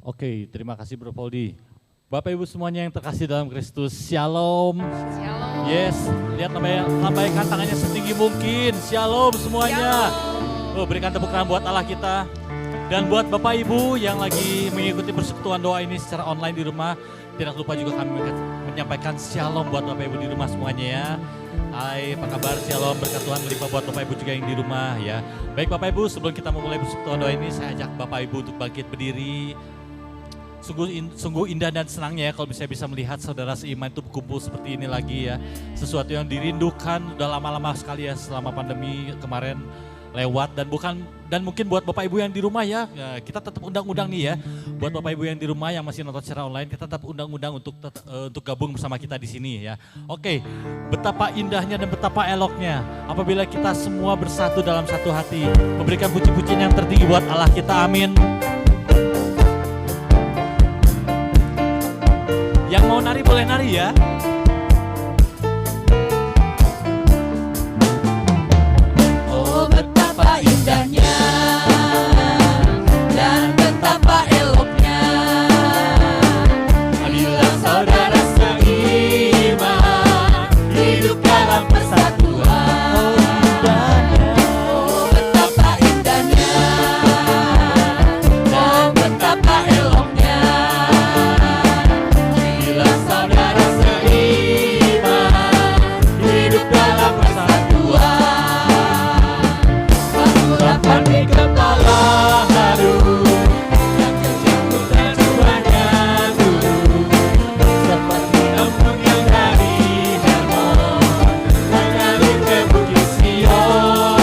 Oke, terima kasih Bro Poldi. Bapak Ibu semuanya yang terkasih dalam Kristus, Shalom. Shalom. Yes, lihat lambaikan tangannya setinggi mungkin. Shalom semuanya. Oh, berikan tepuk tangan buat Allah kita. Dan buat Bapak Ibu yang lagi mengikuti persekutuan doa ini secara online di rumah, tidak lupa juga kami menyampaikan Shalom buat Bapak Ibu di rumah semuanya ya. Hai, apa kabar? Shalom, berkat Tuhan melimpah buat Bapak Ibu juga yang di rumah ya. Baik Bapak Ibu, sebelum kita memulai persekutuan doa ini, saya ajak Bapak Ibu untuk bangkit berdiri. Sungguh indah dan senangnya ya kalau bisa melihat saudara seiman itu berkumpul seperti ini lagi ya. Sesuatu yang dirindukan udah lama-lama sekali ya selama pandemi kemarin lewat dan mungkin buat Bapak Ibu yang di rumah ya, kita tetap undang-undang nih ya. Buat Bapak Ibu yang di rumah yang masih nonton secara online, kita tetap undang-undang untuk gabung bersama kita di sini ya. Oke, betapa indahnya dan betapa eloknya apabila kita semua bersatu dalam satu hati, memberikan puji-pujian yang tertinggi buat Allah kita. Amin. Yang mau nari boleh nari ya. Oh betapa indahnya dan betapa eloknya bila saudara seiman hidup dalam persatuan. Oh betapa indahnya dan betapa eloknya bila saudara seiman hidup dalam persatuan. Mengurapan di kepala haru yang terjatuh dan jiwanya turun seperti embun yang dari Hermon mengalir ke bukit Sion.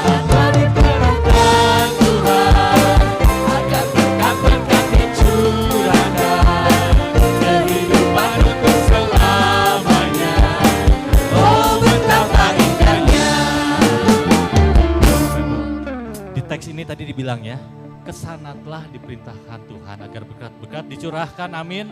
Saatlah diperlukan Tuhan agar berkat-berkat dicurahkan kehidupan untuk selamanya. Oh betapa indahnya. Di teks ini tadi dibilang ya, kesana telah diperintahkan Tuhan agar berkat-berkat dicurahkan, amin.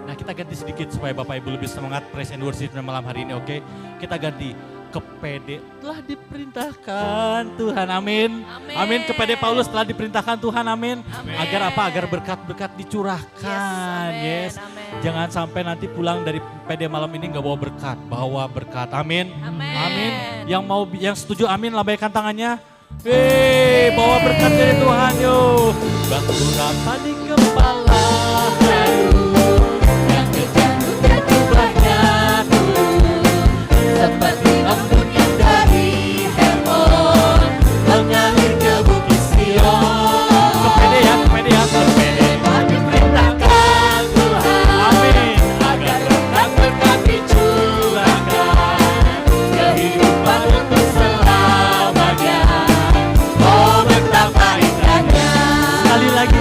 Nah kita ganti sedikit supaya Bapak Ibu lebih semangat praise and worship malam hari ini, oke. Kita ganti, kepede telah diperintahkan Tuhan, amin. Amin, kepede Paulus telah diperintahkan Tuhan, amin. Agar apa? Agar berkat-berkat dicurahkan, yes. Jangan sampai nanti pulang dari PD malam ini gak bawa berkat, amin. Amin. Yang setuju amin, lambaikan tangannya. Bawa berkat dari Tuhan yuk. Batu rata di kepala Haru yang terjatuh dan jubahnya turun seperti embun yang dari Hermon mengalir ke bukit Sion. Kepede ya. Kepede telah diperintahkan Tuhan Amin. agar berkat-berkat dicurahkan kehidupan untuk selamanya. Oh betapa indahnya. Sekali lagi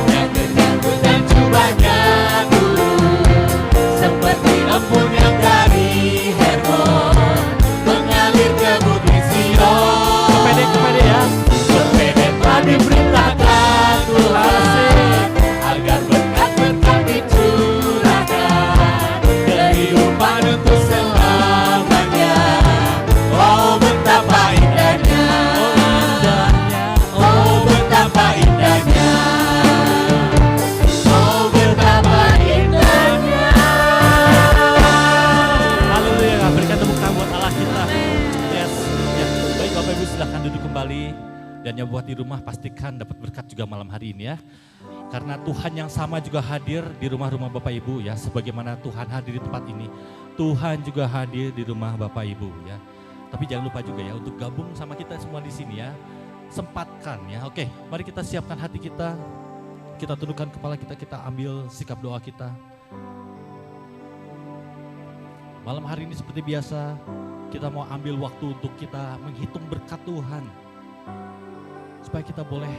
Yang terjatuh dan jubahnya turun seperti embun yang dari Hermon mengalir ke bukit Sion. Kepede ya. Kepede telah diperintahkan Tuhan agar berkat-berkat dicurahkan kehidupan untuk selamanya. Oh betapa indahnya. Oh betapa indahnya. Oh betapa indahnya. Haleluya, berikan tepuk tangan buat Allah kita. Yes. Ya. Baik Bapak Ibu silahkan duduk kembali. Dan yang buat di rumah pastikan dapat berkat juga malam hari ini ya. Karena Tuhan yang sama juga hadir di rumah-rumah Bapak Ibu ya. Sebagaimana Tuhan hadir di tempat ini, Tuhan juga hadir di rumah Bapak Ibu ya. Tapi jangan lupa juga ya untuk gabung sama kita semua di sini ya. Sempatkan ya. Oke, mari kita siapkan hati kita. Kita tundukkan kepala kita, kita ambil sikap doa kita. Malam hari ini seperti biasa, kita mau ambil waktu untuk kita menghitung berkat Tuhan. Supaya kita boleh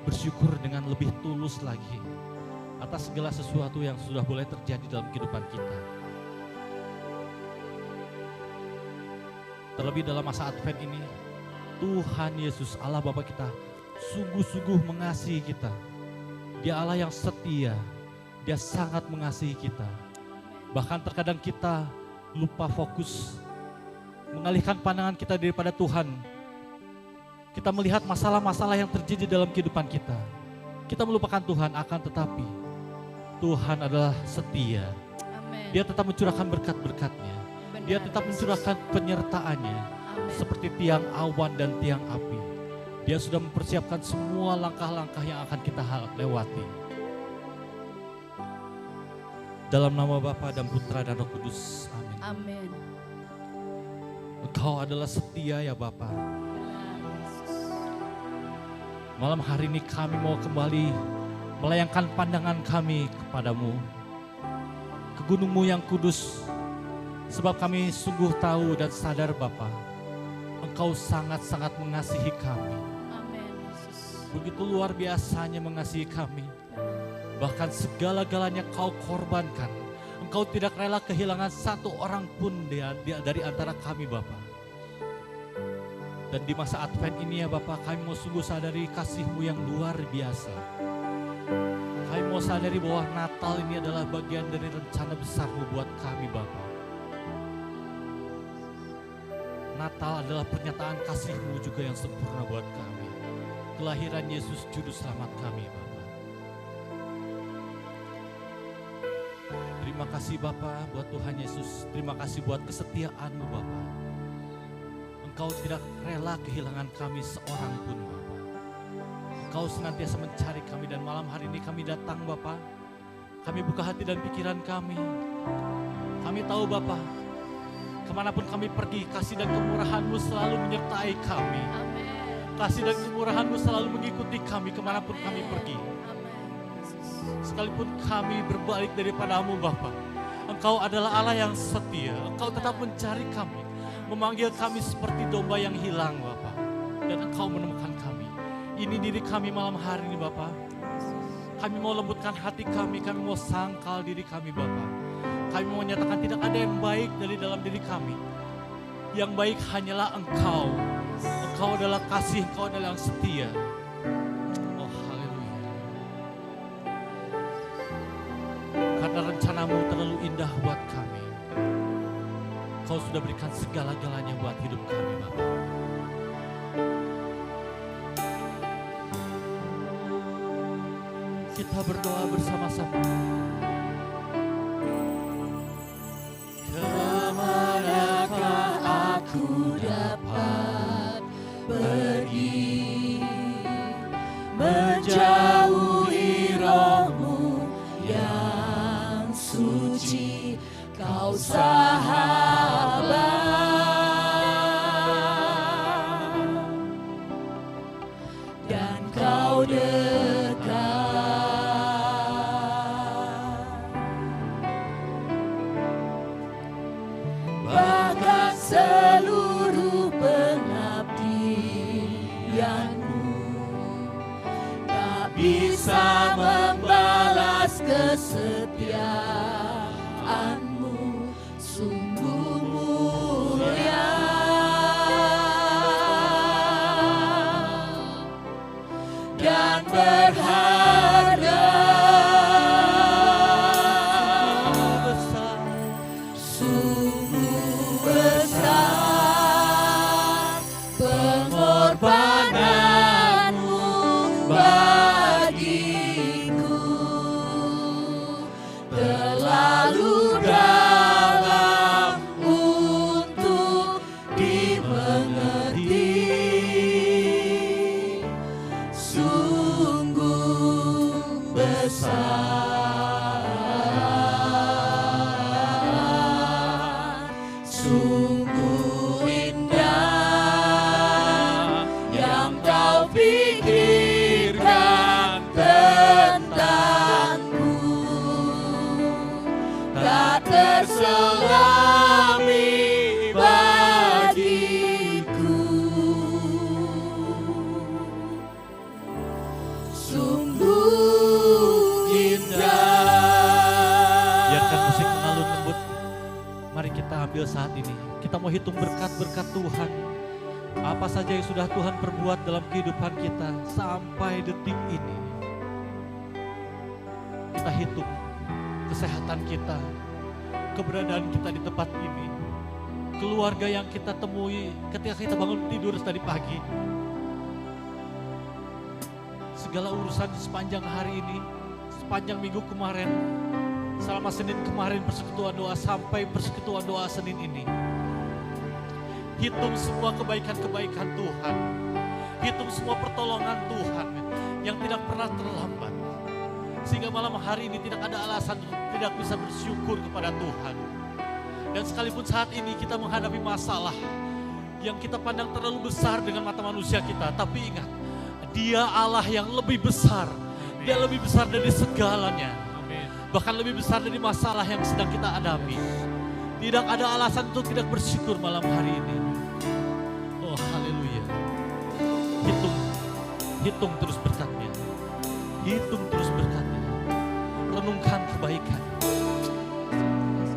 bersyukur dengan lebih tulus lagi atas segala sesuatu yang sudah boleh terjadi dalam kehidupan kita. Terlebih dalam masa Advent ini, Tuhan Yesus Allah Bapa kita sungguh-sungguh mengasihi kita. Dia Allah yang setia, Dia sangat mengasihi kita. Bahkan terkadang kita lupa fokus, mengalihkan pandangan kita daripada Tuhan Kita melihat masalah-masalah yang terjadi dalam kehidupan kita. Kita melupakan Tuhan, akan tetapi Tuhan adalah setia. Amin. Dia tetap mencurahkan berkat-berkat-Nya. Dia Benar, tetap Yesus. mencurahkan penyertaan-Nya. Amin. Seperti tiang awan dan tiang api. Dia sudah mempersiapkan semua langkah-langkah yang akan kita lewati. Dalam nama Bapa dan Putra dan Roh Kudus. Amin. Amin. Engkau adalah setia ya Bapa. Benar, Yesus. Malam hari ini kami mau kembali melayangkan pandangan kami kepadamu. Ke gunung-Mu yang kudus. Sebab kami sungguh tahu dan sadar Bapa, Engkau sangat-sangat mengasihi kami. Amin, Yesus. Begitu luar biasanya mengasihi kami. Bahkan segala-galanya Kau korbankan. Engkau tidak rela kehilangan satu orang pun dari antara kami Bapa. Dan di masa Advent ini ya Bapa, kami mau sungguh sadari kasih-Mu yang luar biasa. Kami mau sadari bahwa Natal ini adalah bagian dari rencana besar-Mu buat kami Bapa. Natal adalah pernyataan kasih-Mu juga yang sempurna buat kami. Kelahiran Yesus Juru Selamat kami Bapa. Terima kasih Bapa buat Tuhan Yesus. Terima kasih buat kesetiaan-Mu Bapa. Engkau tidak rela kehilangan kami seorang pun Bapa. Engkau senantiasa mencari kami dan malam hari ini kami datang Bapa. Kami buka hati dan pikiran kami. Kami tahu Bapa, kemanapun kami pergi, kasih dan kemurahan-Mu selalu menyertai kami. Amin. Kasih dan kemurahan-Mu selalu mengikuti kami kemanapun kami pergi. Amin, Yesus. Sekalipun kami berbalik daripada-Mu Bapa, Engkau adalah Allah yang setia. Engkau tetap mencari kami, memanggil kami seperti domba yang hilang Bapa. Dan Engkau menemukan kami. Ini diri kami malam hari ini Bapa. Kami mau lembutkan hati kami mau sangkal diri kami Bapa. Kami mau menyatakan tidak ada yang baik dari dalam diri kami. Yang baik hanyalah Engkau. Engkau adalah kasih, Engkau adalah yang setia. Oh haleluya. Karena rencana-Mu terlalu indah buat kami. Kau sudah berikan segala-galanya buat hidup kami Bapa. Kita berdoa bersama-sama. Kemanakah aku dapat pergi, menjauhi Roh-Mu yang suci, Kau sahabat, dan Kau dekat. Bahkan seluruh pengabdian-Mu tak bisa membalas kesetiaan-Mu, sungguh mulia dan berharga. Sungguh besar pengorbanan-Mu bagiku, terlalu dalam untuk dimengerti. Sungguh besar, sungguh indah yang Kau pikirkan tentangku, tak terselami bagiku. Sungguh indah. Biarkan musik mengalun lembut. Mari kita ambil saat ini. Kita mau hitung berkat-berkat Tuhan. Apa saja yang sudah Tuhan perbuat dalam kehidupan kita sampai detik ini. Kita hitung kesehatan kita, keberadaan kita di tempat ini, keluarga yang kita temui ketika kita bangun tidur tadi pagi. segala urusan di sepanjang hari ini, sepanjang minggu kemarin, selama Senin kemarin persekutuan doa sampai persekutuan doa Senin ini. Hitung semua kebaikan-kebaikan Tuhan. Hitung semua pertolongan Tuhan yang tidak pernah terlambat. Sehingga malam hari ini tidak ada alasan untuk tidak bisa bersyukur kepada Tuhan. Dan sekalipun saat ini kita menghadapi masalah yang kita pandang terlalu besar dengan mata manusia kita. Tapi ingat, Dia Allah yang lebih besar. Dia lebih besar dari segalanya. Bahkan lebih besar dari masalah yang sedang kita hadapi. Tidak ada alasan untuk tidak bersyukur malam hari ini. Oh haleluya. Hitung terus berkatnya. Hitung terus berkatnya. Renungkan kebaikan.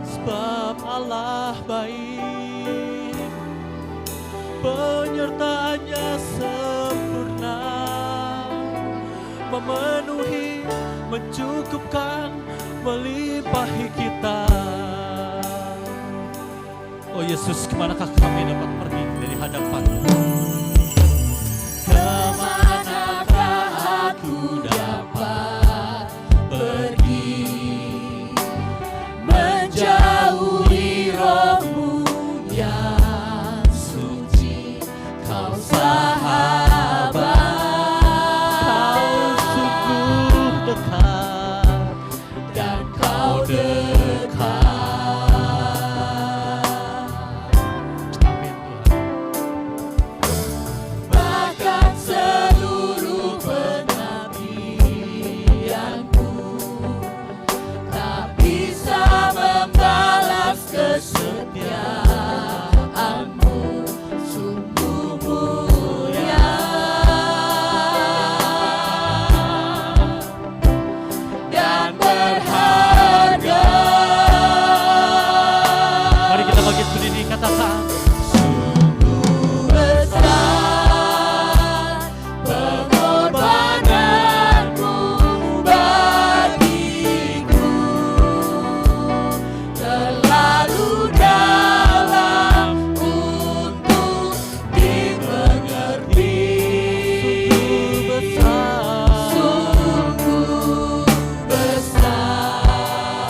Sebab Allah baik, penyertaannya sempurna, memenuhi, mencukupkan, melimpahi kita. Oh Yesus, kemanakah kami dapat pergi dari hadapan-Mu? Kemanakah aku dapat pergi, menjauhi Roh-Mu yang suci, Kau sahabat. Kau sungguh dekat Dan Kau dekat. Amin Tuhan. Bahkan seluruh pengabdianku tak bisa membalas kesetiaan-Mu, sungguh mulia dan berharga. Mari kita bangkit berdiri, katakan Besar pengorbananmu bagiku, terlalu dalam untuk dimengerti. Sungguh besar,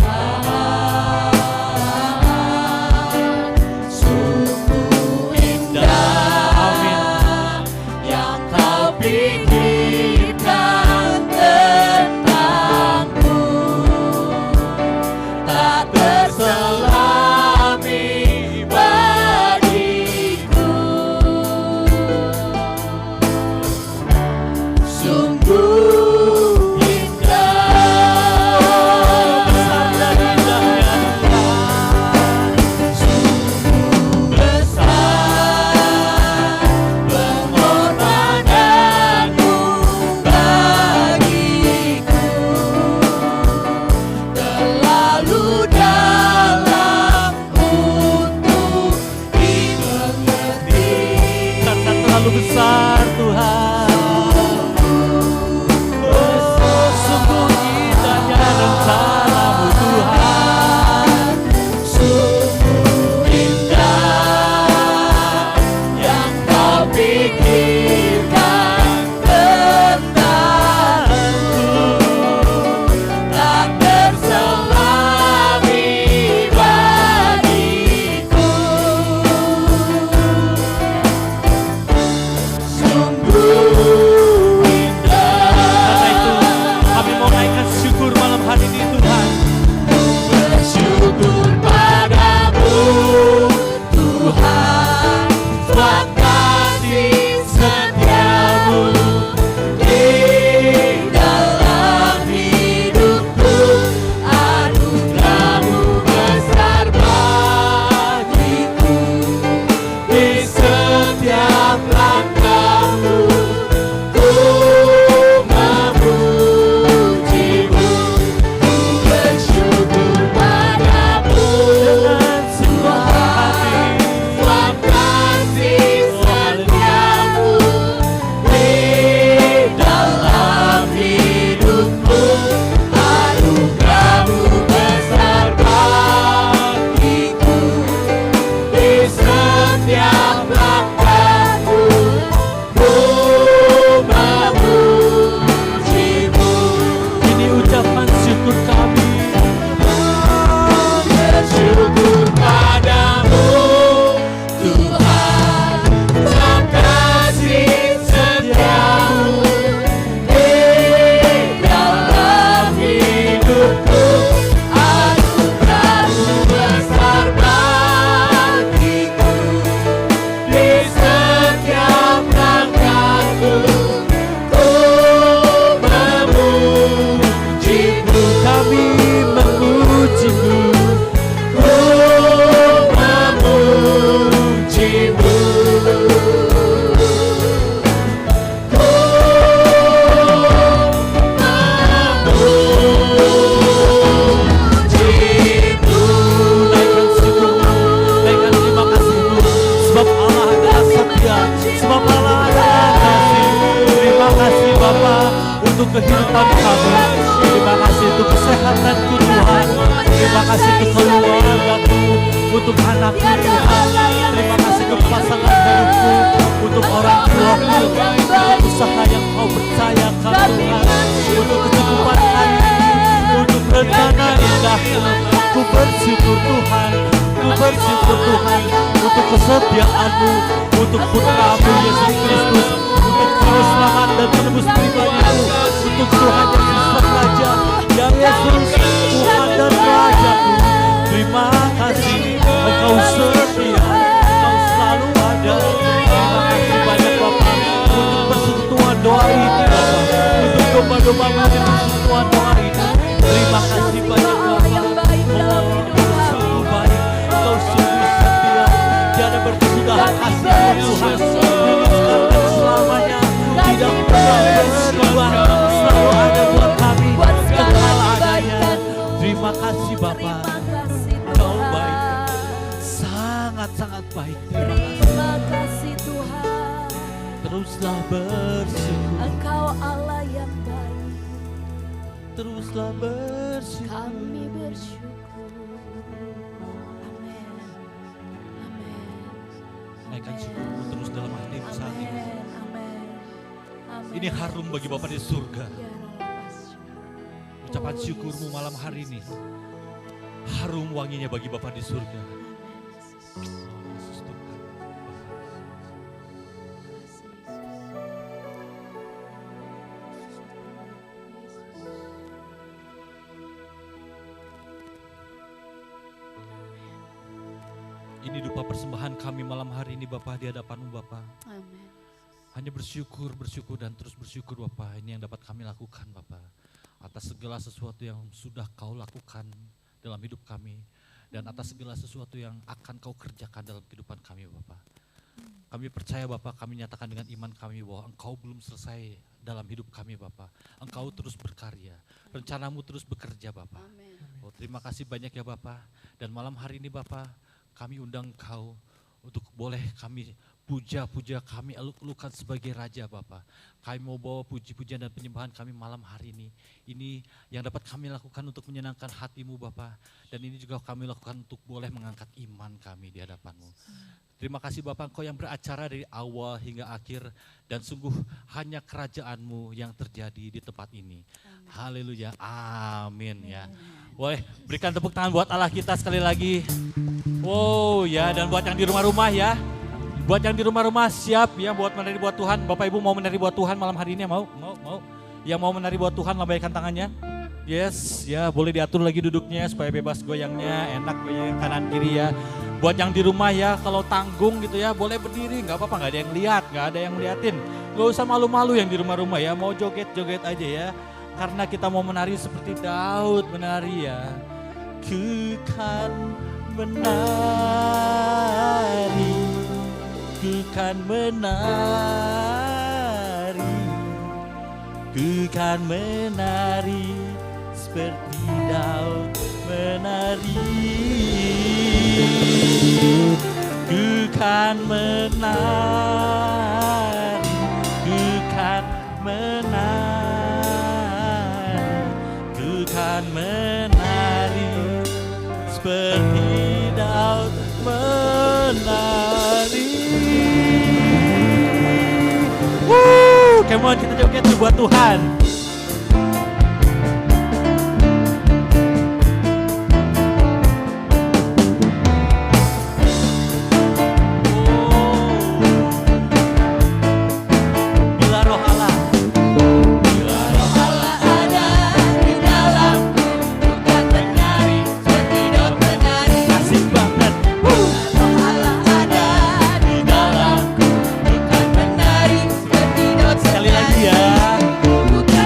sungguh indah yang Kau pikirkan tentangku, tak terselami bagiku. Sungguh indah, besar dan indahnya Tuhan. Sungguh besar pengorbananmu bagiku, terlalu dalam untuk dimengerti. karena terlalu besar Tuhan. Oh, sungguh indahnya rencana-Mu Tuhan. Sungguh indah yang Kau pikirkan tentangku, tak terselami bagiku. Sungguh anak-anakku Tiada Tuhan. Allah yang Terima kasih untuk seperti pasangan hidupku, untuk orang tuaku, untuk usaha yang kau percayakan Tuhan, untuk kecukupan hari ini, untuk rencana indahmu. Ku bersyukur Tuhan, ku bersyukur Tuhan, untuk kesetiaanmu, untuk putramu Yesus Kristus, untuk juru selamat dan penebus pribadimu, untuk Tuhan Yesus Sang Raja, ya Yesus, Tuhan dan Rajaku. Terima kasih, Engkau setia, Engkau selalu ada. Terima kasih banyak Bapa untuk persekutuan doa ini Bapa, untuk domba-domba menjadi persekutuan doa ini. Terima kasih banyak Bapa. Engkau sungguh baik, Engkau sungguh setia, tiada berkesudahan kasih Tuhan. Ini sekarang dan selamanya tidak pernah berubah, selalu ada buat kami, kekal adanya. Terima kasih Bapa. Engkau baik, sangat-sangat baik. Terima kasih Tuhan. Teruslah bersyukur, Engkau Allah yang baik. teruslah bersyukur. Kami bersyukur. Amin. Amin. Naikkan syukurmu terus dalam hatimu saat ini. Amin. Amin. Amin. Ini harum bagi Bapa di surga. Ya Allah. Ucapan syukurmu malam hari ini harum wanginya bagi Bapa di surga. Yesus Tuhan. Ini dupa persembahan kami malam hari ini Bapa di hadapan-Mu Bapa. Amin. Hanya bersyukur dan terus bersyukur Bapa. Ini yang dapat kami lakukan Bapa. Atas segala sesuatu yang sudah Kau lakukan dalam hidup kami. Dan atas segala sesuatu yang akan Kau kerjakan dalam kehidupan kami Bapa. Kami percaya Bapa, kami nyatakan dengan iman kami bahwa Engkau belum selesai dalam hidup kami Bapa. Engkau terus berkarya, rencanamu terus bekerja Bapa. Amin. Oh, terima kasih banyak ya Bapa. Dan malam hari ini Bapa, kami undang Kau untuk boleh kami puja-puja, kami eluk-elukan sebagai Raja Bapa. Kami mau bawa puji-pujian dan penyembahan kami malam hari ini. Ini yang dapat kami lakukan untuk menyenangkan hati-Mu Bapa. Dan ini juga kami lakukan untuk boleh mengangkat iman kami di hadapan-Mu. Terima kasih Bapa, Engkau yang beracara dari awal hingga akhir. Dan sungguh hanya kerajaan-Mu yang terjadi di tempat ini. Haleluya, amin ya. Boleh berikan tepuk tangan buat Allah kita sekali lagi. Wow ya, dan buat yang di rumah-rumah ya. Buat yang di rumah-rumah siap ya buat menari buat Tuhan. Bapak Ibu mau menari buat Tuhan malam hari ini mau? Yang mau menari buat Tuhan lambaikan tangannya. Yes, ya boleh diatur lagi duduknya supaya bebas goyangnya, enak goyang kanan kiri ya. Buat yang di rumah ya, kalau tanggung gitu ya boleh berdiri, nggak apa-apa, nggak ada yang lihat, nggak ada yang ngeliatin. Nggak usah malu-malu yang di rumah-rumah ya, mau joget-joget aja ya. Karena kita mau menari seperti Daud menari ya. Ku kan menari, ku kan menari, ku kan menari seperti Daud menari. Ku kan menari, ku kan menari, ku kan menari seperti Daud menari. Come on, kita joget buat Tuhan. Bukan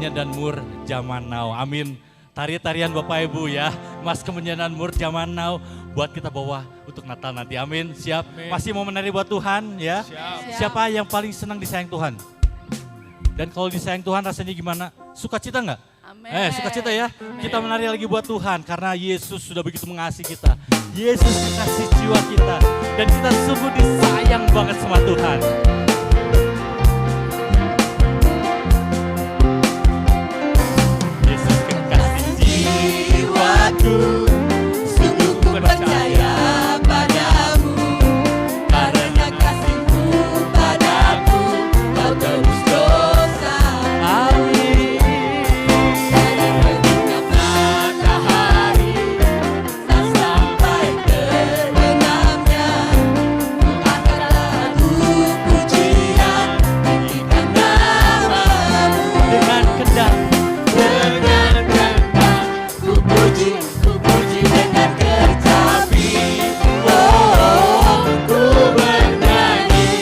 Kemenyan dan Mur zaman now. Amin. Tarian Bapak Ibu ya, Mas Kemenyan dan Mur zaman now buat kita bawa untuk Natal nanti. Amin. Siap? Masih mau menari buat Tuhan ya? Siapa yang paling senang disayang Tuhan? Dan kalau disayang Tuhan rasanya gimana? Sukacita nggak? Amin. Sukacita ya. Kita menari lagi buat Tuhan karena Yesus sudah begitu mengasihi kita. Yesus kasih jiwa kita dan kita sungguh disayang banget sama Tuhan. Yesus kekasih jiwaku, sungguh ku percaya padamu, karena kasih-Mu padaku, Kau tebus dosa. Amin. Dari terbitnya matahari tak sampai terbenamnya, ku angkat lagu pujian, tinggikan nama-Mu. Dengan kendang, ku puji dengan kecapi. Oh, ku bernyanyi,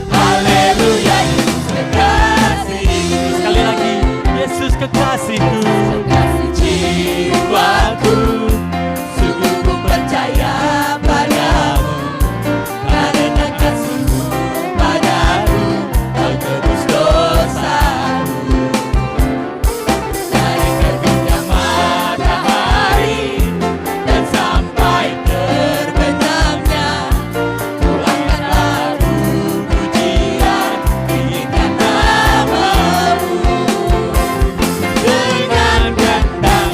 haleluya, Yesus kekasihku. Sekali lagi, Yesus kekasihku, jiwaku, sungguh ku percaya padamu, karena kasih-Mu padaku, Kau tebus dosaku. Dari terbitnya matahari dan sampai terbenamnya, ku angkat lagu pujian, tinggikan nama-Mu. Dengan kendang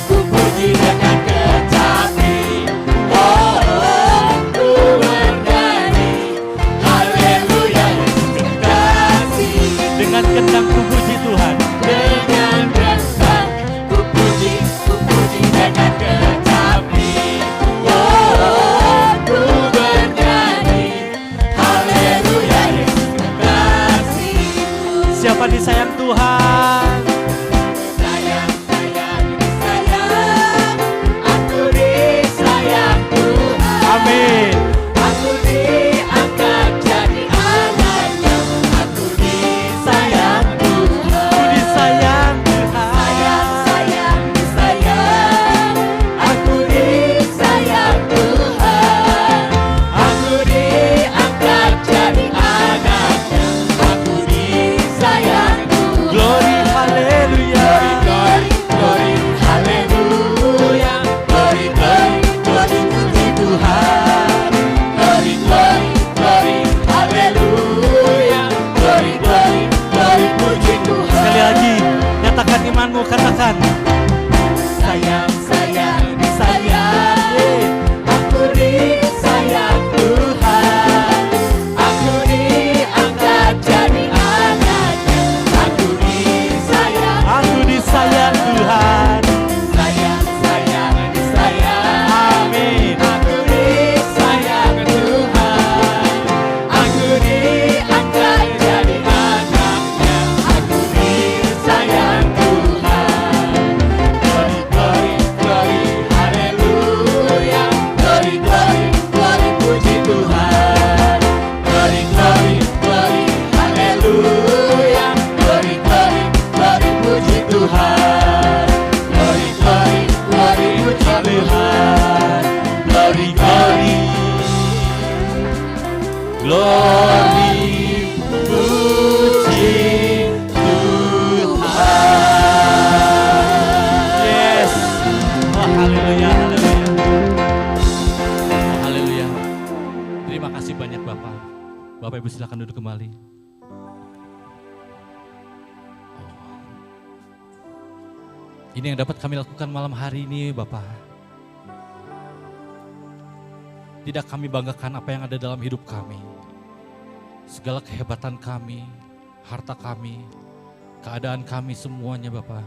ku puji dengan kecapi. Oh, ku bernyanyi, haleluya, Yesus kekasih. Dengan kendang ku puji Tuhan. Dengan kendang ku puji dengan kecapi. Oh, ku bernyanyi, haleluya, Yesus kekasih. Siapa disayang Tuhan? Sayang, aku disayang Tuhan. Amin. Aku diangkat jadi anaknya. Aku disayang Tuhan. Aku disayang Tuhan. Sayang. Aku disayang Tuhan. Aku diangkat jadi anaknya. Aku disayang Tuhan. Glory, haleluya. Glory, haleluya. Glory, puji Tuhan. Glory, haleluya. Glory, puji Tuhan. Sekali lagi, nyatakan imanmu, katakan. Sayang, aku disayang Tuhan. Aku diangkat jadi anaknya. Aku disayang Tuhan. Sayang, amin. Aku disayang Tuhan. Aku diangkat jadi anaknya. Aku disayang Tuhan. Glory, haleluya. Glory, puji Tuhan. Glory, haleluya. Glory, puji Tuhan. Glory, puji Tuhan. Glory, puji Tuhan. Yes. Oh, haleluya. Haleluya. Terima kasih banyak Bapak. Bapak Ibu silakan duduk kembali. Ini yang dapat kami lakukan malam hari ini Bapak. Tidak kami banggakan apa yang ada dalam hidup kami. Segala kehebatan kami, harta kami, keadaan kami semuanya Bapak.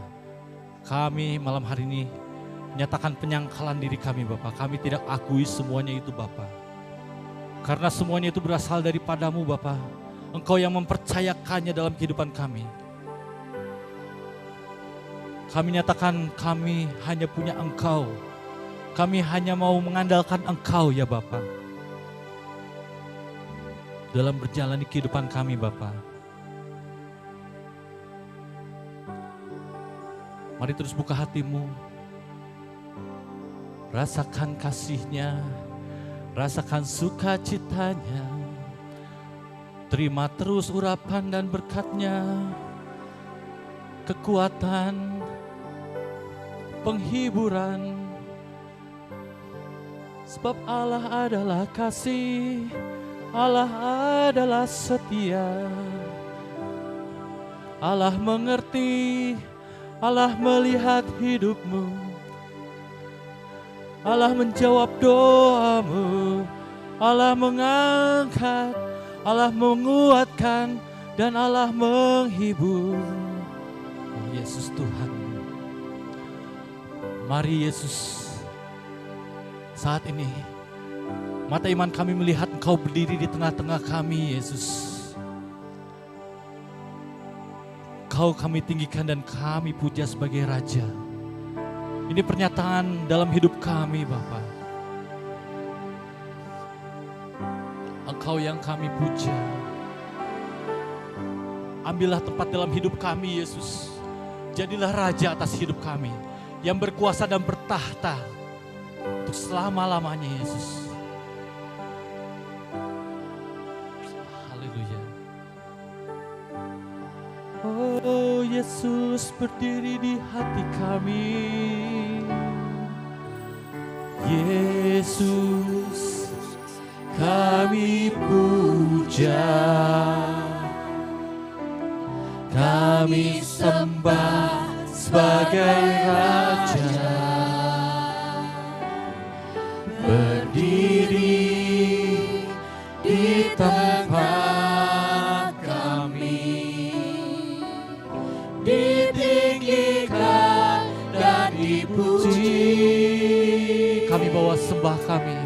Kami malam hari ini nyatakan penyangkalan diri kami Bapak. Kami tidak akui semuanya itu Bapak. Karena semuanya itu berasal daripadamu Bapak. Engkau yang mempercayakannya dalam kehidupan kami. Kami nyatakan kami hanya punya Engkau. Kami hanya mau mengandalkan Engkau ya Bapa. Dalam berjalani kehidupan kami Bapa. Mari terus buka hatimu. Rasakan kasih-Nya, rasakan sukacitanya. Terima terus urapan dan berkat-Nya, kekuatan, penghiburan. Sebab Allah adalah kasih, Allah adalah setia. Allah mengerti, Allah melihat hidupmu. Allah menjawab doamu, Allah mengangkat, Allah menguatkan, dan Allah menghibur. Oh Yesus Tuhan. Mari Yesus, saat ini mata iman kami melihat Engkau berdiri di tengah-tengah kami, Yesus. Engkau kami tinggikan dan kami puja sebagai Raja. Ini pernyataan dalam hidup kami, Bapa. Engkau yang kami puja. Ambillah tempat dalam hidup kami, Yesus. Jadilah Raja atas hidup kami, yang berkuasa dan bertahta untuk selama-lamanya, Yesus. Haleluya. Oh Yesus, berdiri di hati kami. Yesus, kami puja, kami sembah sebagai Raja. Berdiri di tempat kami, ditinggikan dan dipuji. Kami bawa sembah kami,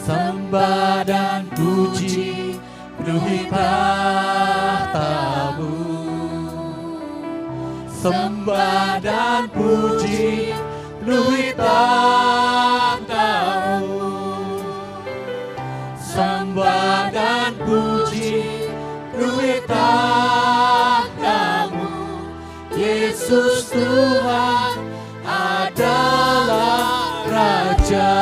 sembah dan puji penuhi tahta-Mu. Sembah dan puji penuhi tahta-Mu. Sembah dan puji penuhi tahta-Mu. Yesus Tuhan adalah Raja.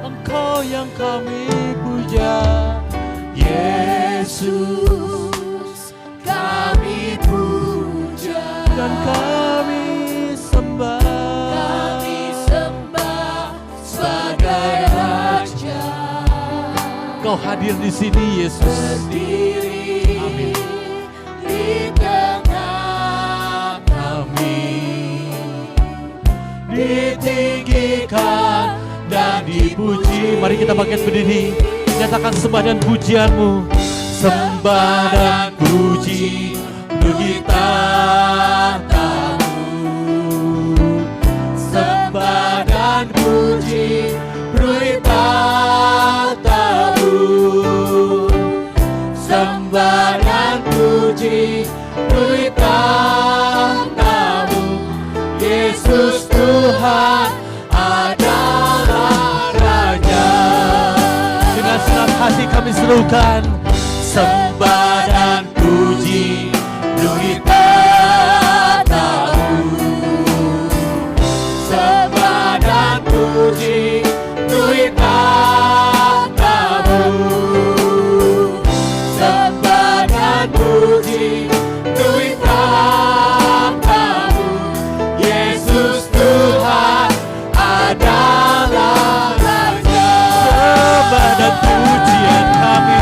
Engkau yang kami puja, Yesus, kami puja dan kami sembah. Kami sembah sebagai Raja. Kau hadir di sini, Yesus. Berdiri, amin, di tengah kami, ditinggikan dan dipuji. Mari kita bangkit berdiri, nyatakan sembah dan pujian-Mu. Sembah dan puji penuhi tahta-Mu. Sembah dan puji penuhi tahta-Mu. Sembah dan puji penuhi tahta-Mu. Yesus Tuhan adalah Raja. Dengan senang hati kami serukan, sembah dan puji penuhi tahta-Mu. Sembah dan puji penuhi tahta-Mu. Sembah dan puji penuhi tahta-Mu. Yesus Tuhan adalah Raja. Sembah dan pujian kami,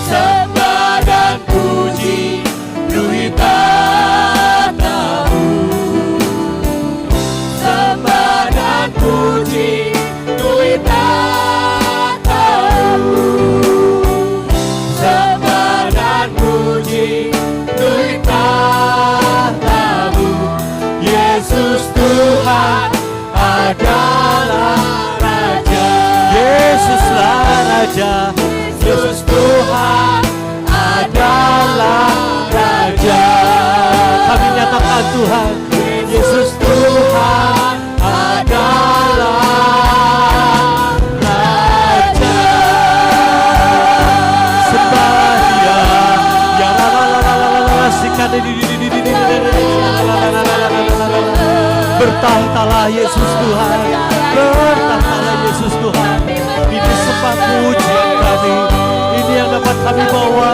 sembah dan puji penuhi tahta-Mu. Sembah dan puji penuhi tahta-Mu. Sembah dan puji penuhi tahta-Mu. Yesus Tuhan adalah Raja. Yesuslah Raja. Yesus Tuhan adalah Raja. Kami nyatakan Tuhan, Yesus Tuhan adalah Raja. Sembah Dia, ya la la la la la la, Bertahtalah Yesus Tuhan, bertahtalah Yesus Tuhan. Ini sempat pujian kami, ini yang dapat kami bawa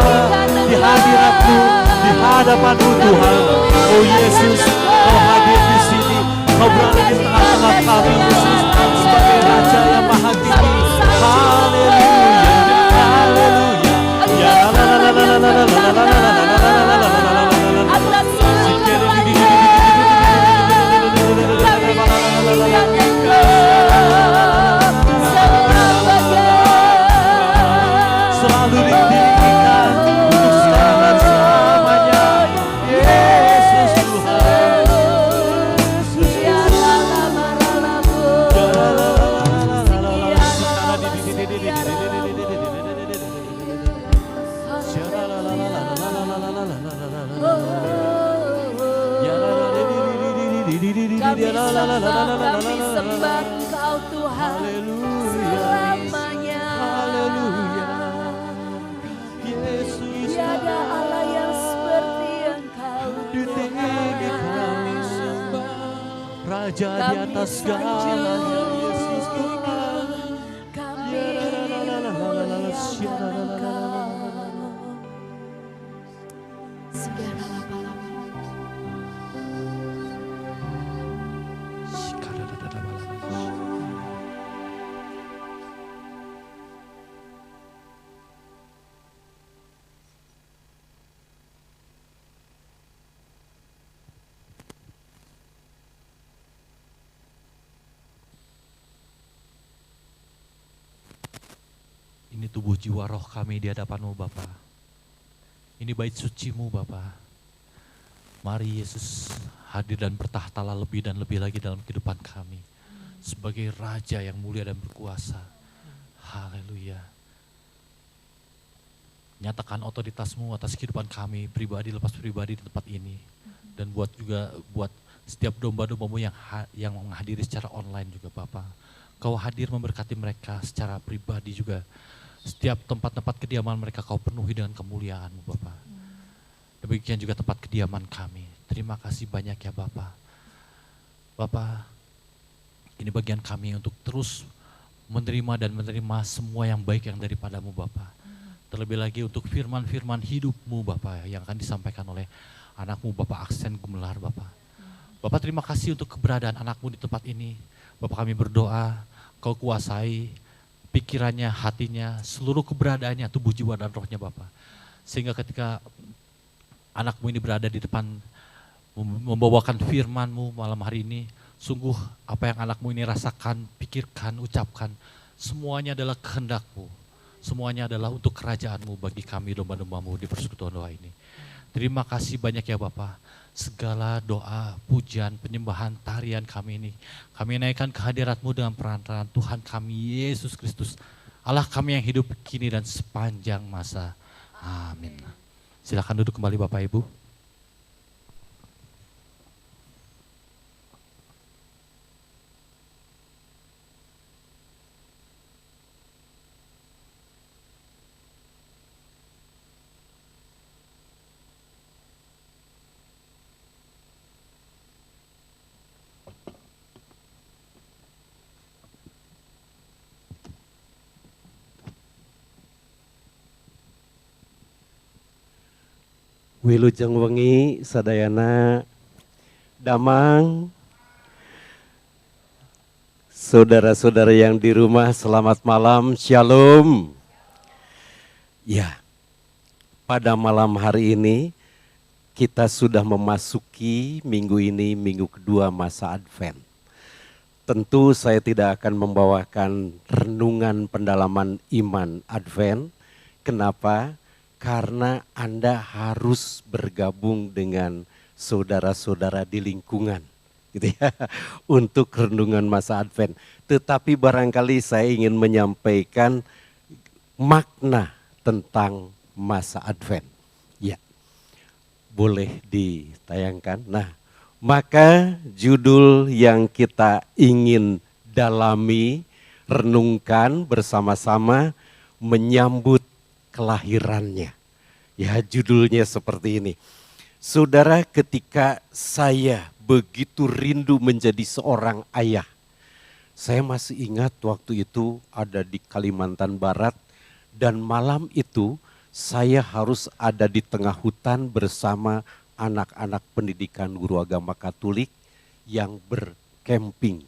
di hadirat-Mu, di hadapan-Mu Tuhan. Oh Yesus, Kau hadir di sini, Kau berada di tengah-tengah kami Yesus, sebagai Raja yang maha tinggi. Haleluya, haleluya. Ya la la la la la la la la la la la la la la la. atas seluruh kerajaan kami meninggikan Engkau seluruh bagian Selalu ditinggikan untuk sekarang selamanya. Yesus Tuhan. ya la la la la la bu kami sembah Engkau Tuhan selamanya. Tiada Allah yang seperti Engkau Tuhan. Raja di atas segalanya Yesus Tuhan. Kami memuliakan Engkau. Segala lama-lama Ini tubuh jiwa roh kami di hadapan-Mu Bapa. Ini bait suci-Mu Bapa. Mari Yesus hadir dan bertahtalah lebih dan lebih lagi dalam kehidupan kami. Sebagai Raja yang mulia dan berkuasa. Haleluya. Nyatakan otoritas-Mu atas kehidupan kami, pribadi lepas pribadi di tempat ini. Dan buat setiap domba-domba-Mu yang menghadiri secara online juga Bapa. Kau hadir memberkati mereka secara pribadi juga. Setiap tempat-tempat kediaman mereka Kau penuhi dengan kemuliaan-Mu Bapa. Demikian juga tempat kediaman kami. Terima kasih banyak ya Bapa. Bapa, ini bagian kami untuk terus menerima dan menerima semua yang baik yang daripada-Mu Bapa. Terlebih lagi untuk firman-firman hidup-Mu Bapa yang akan disampaikan oleh anak-Mu Bapak Aksen Gumelar Bapa. Bapak terima kasih untuk keberadaan anak-Mu di tempat ini. Bapak kami berdoa, Kau kuasai pikirannya, hatinya, seluruh keberadaannya, tubuh, jiwa, dan rohnya Bapak. Sehingga ketika anak-Mu ini berada di depan membawakan firman-Mu malam hari ini, sungguh apa yang anak-Mu ini rasakan, pikirkan, ucapkan, semuanya adalah kehendak-Mu. Semuanya adalah untuk kerajaan-Mu bagi kami domba-domba-Mu di persekutuan doa ini. Terima kasih banyak ya Bapak. Segala doa, pujian, penyembahan, tarian kami ini, kami naikkan ke hadirat-Mu dengan perantaraan Tuhan kami Yesus Kristus, Allah kami yang hidup kini dan sepanjang masa. Amin. Silakan duduk kembali Bapak Ibu. Wilujeng wengi sadayana damang. Saudara-saudara yang di rumah selamat malam, shalom. Ya, pada malam hari ini kita sudah memasuki minggu ini, minggu kedua masa Advent. Tentu saya tidak akan membawakan renungan pendalaman iman Advent. Kenapa? Karena Anda harus bergabung dengan saudara-saudara di lingkungan gitu ya, untuk renungan masa Advent. Tetapi barangkali saya ingin menyampaikan makna tentang masa Advent. Ya, boleh ditayangkan. Nah, maka judul yang kita ingin dalami, renungkan bersama-sama menyambut kelahirannya. Ya, judulnya seperti ini. Saudara, ketika saya begitu rindu menjadi seorang ayah. Saya masih ingat waktu itu ada di Kalimantan Barat dan malam itu saya harus ada di tengah hutan bersama anak-anak pendidikan guru agama Katolik yang berkemping.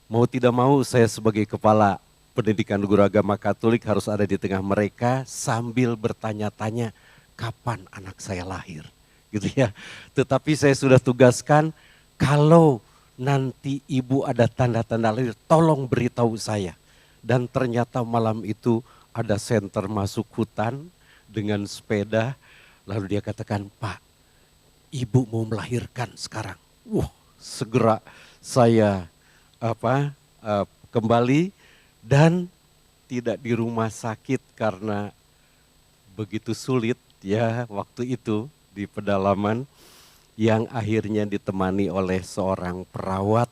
Mau tidak mau saya sebagai kepala pendidikan guru agama Katolik harus ada di tengah mereka sambil bertanya-tanya kapan anak saya lahir. Gitu ya. Tetapi saya sudah tugaskan kalau nanti ibu ada tanda-tanda lahir, tolong beritahu saya. Dan ternyata malam itu ada senter masuk hutan dengan sepeda. Lalu dia katakan, Pak, ibu mau melahirkan sekarang. Wah, segera saya kembali dan tidak di rumah sakit karena begitu sulit ya waktu itu di pedalaman. Yang akhirnya ditemani oleh seorang perawat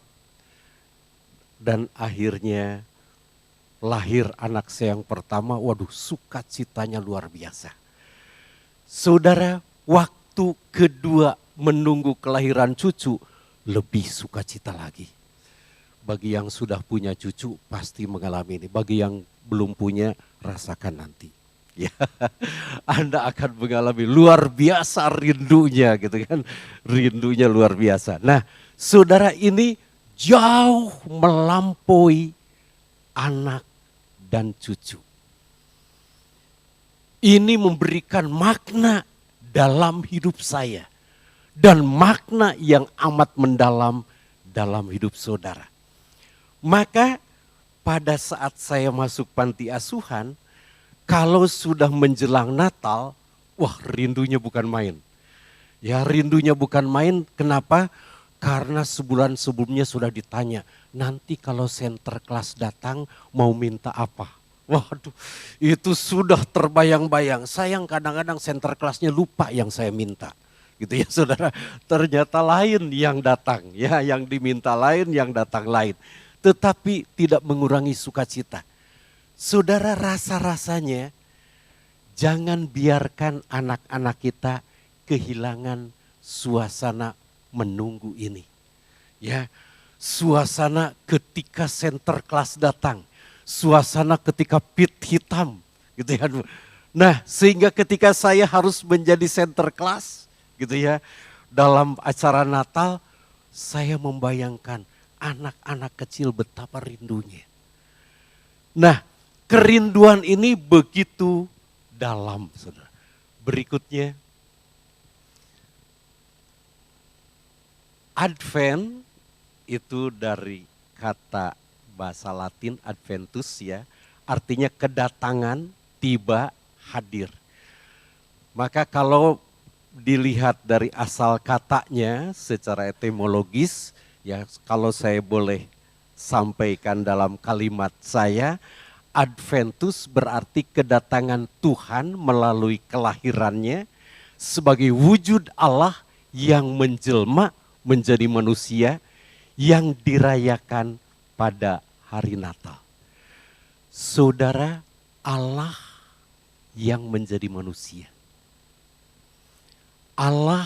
dan akhirnya lahir anak saya yang pertama. Waduh, sukacitanya luar biasa. Saudara, waktu kedua menunggu kelahiran cucu lebih sukacita lagi. Bagi yang sudah punya cucu pasti mengalami ini. Bagi yang belum punya rasakan nanti. Ya, Anda akan mengalami luar biasa rindunya gitu kan. Rindunya luar biasa. Nah, saudara, ini jauh melampaui anak dan cucu. Ini memberikan makna dalam hidup saya. Dan makna yang amat mendalam dalam hidup saudara. Maka pada saat saya masuk panti asuhan, kalau sudah menjelang Natal, wah rindunya bukan main. Ya rindunya bukan main, kenapa? Karena sebulan sebelumnya sudah ditanya, nanti kalau center kelas datang mau minta apa? Waduh, itu sudah terbayang-bayang. Sayang kadang-kadang center kelasnya lupa yang saya minta. Gitu ya saudara, ternyata lain yang datang. Ya, yang diminta lain, yang datang lain. Tetapi tidak mengurangi sukacita. Saudara, rasa-rasanya jangan biarkan anak-anak kita kehilangan suasana menunggu ini. Ya, suasana ketika center kelas datang, suasana ketika pit hitam, gitu ya. Nah, sehingga ketika saya harus menjadi center kelas, gitu ya, dalam acara Natal, saya membayangkan anak-anak kecil betapa rindunya. Nah, kerinduan ini begitu dalam, saudara. Berikutnya, Advent itu dari kata bahasa Latin Adventus ya, artinya kedatangan, tiba, hadir. Maka kalau dilihat dari asal katanya secara etimologis, ya kalau saya boleh sampaikan dalam kalimat saya, Adventus berarti kedatangan Tuhan melalui kelahirannya sebagai wujud Allah yang menjelma menjadi manusia yang dirayakan pada hari Natal. Saudara, Allah yang menjadi manusia. Allah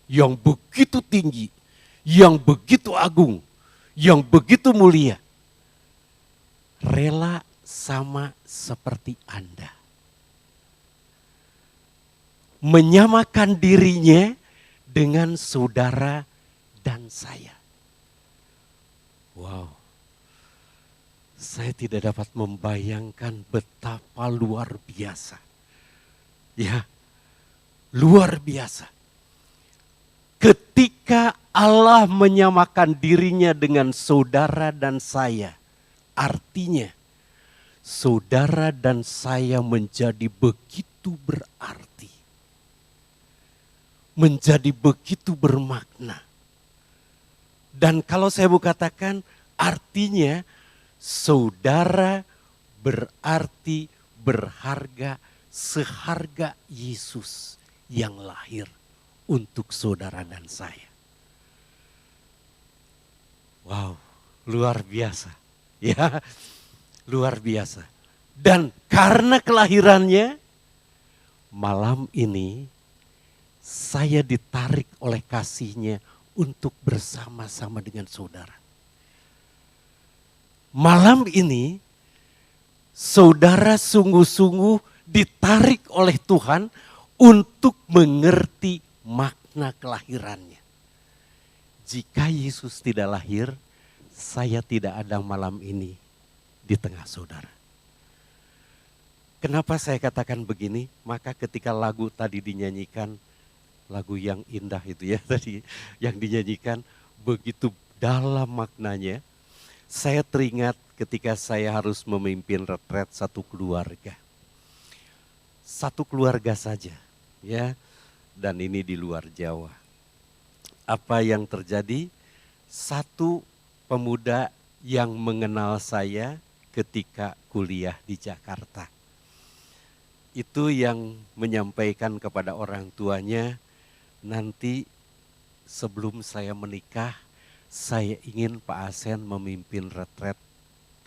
yang begitu tinggi, yang begitu agung, yang begitu mulia. Rela sama seperti Anda. Menyamakan dirinya dengan saudara dan saya. Wow. Saya tidak dapat membayangkan betapa luar biasa. Ya, luar biasa. Ketika Allah menyamakan dirinya dengan saudara dan saya, artinya saudara dan saya menjadi begitu berarti. Menjadi begitu bermakna. Dan kalau saya mau katakan artinya saudara berarti berharga seharga Yesus yang lahir untuk saudara dan saya. Wow, luar biasa. Ya, luar biasa. Dan karena kelahirannya, malam ini saya ditarik oleh kasihnya untuk bersama-sama dengan saudara. Malam ini saudara sungguh-sungguh ditarik oleh Tuhan untuk mengerti makna kelahirannya. Jika Yesus tidak lahir, saya tidak ada malam ini di tengah saudara. Kenapa saya katakan begini? Maka ketika lagu tadi dinyanyikan, lagu yang indah itu ya tadi yang dinyanyikan, begitu dalam maknanya. Saya teringat ketika saya harus memimpin retret satu keluarga. Satu keluarga saja ya, dan ini di luar Jawa. Apa yang terjadi? Satu pemuda yang mengenal saya ketika kuliah di Jakarta. Itu yang menyampaikan kepada orang tuanya, nanti sebelum saya menikah, saya ingin Pak Asen memimpin retret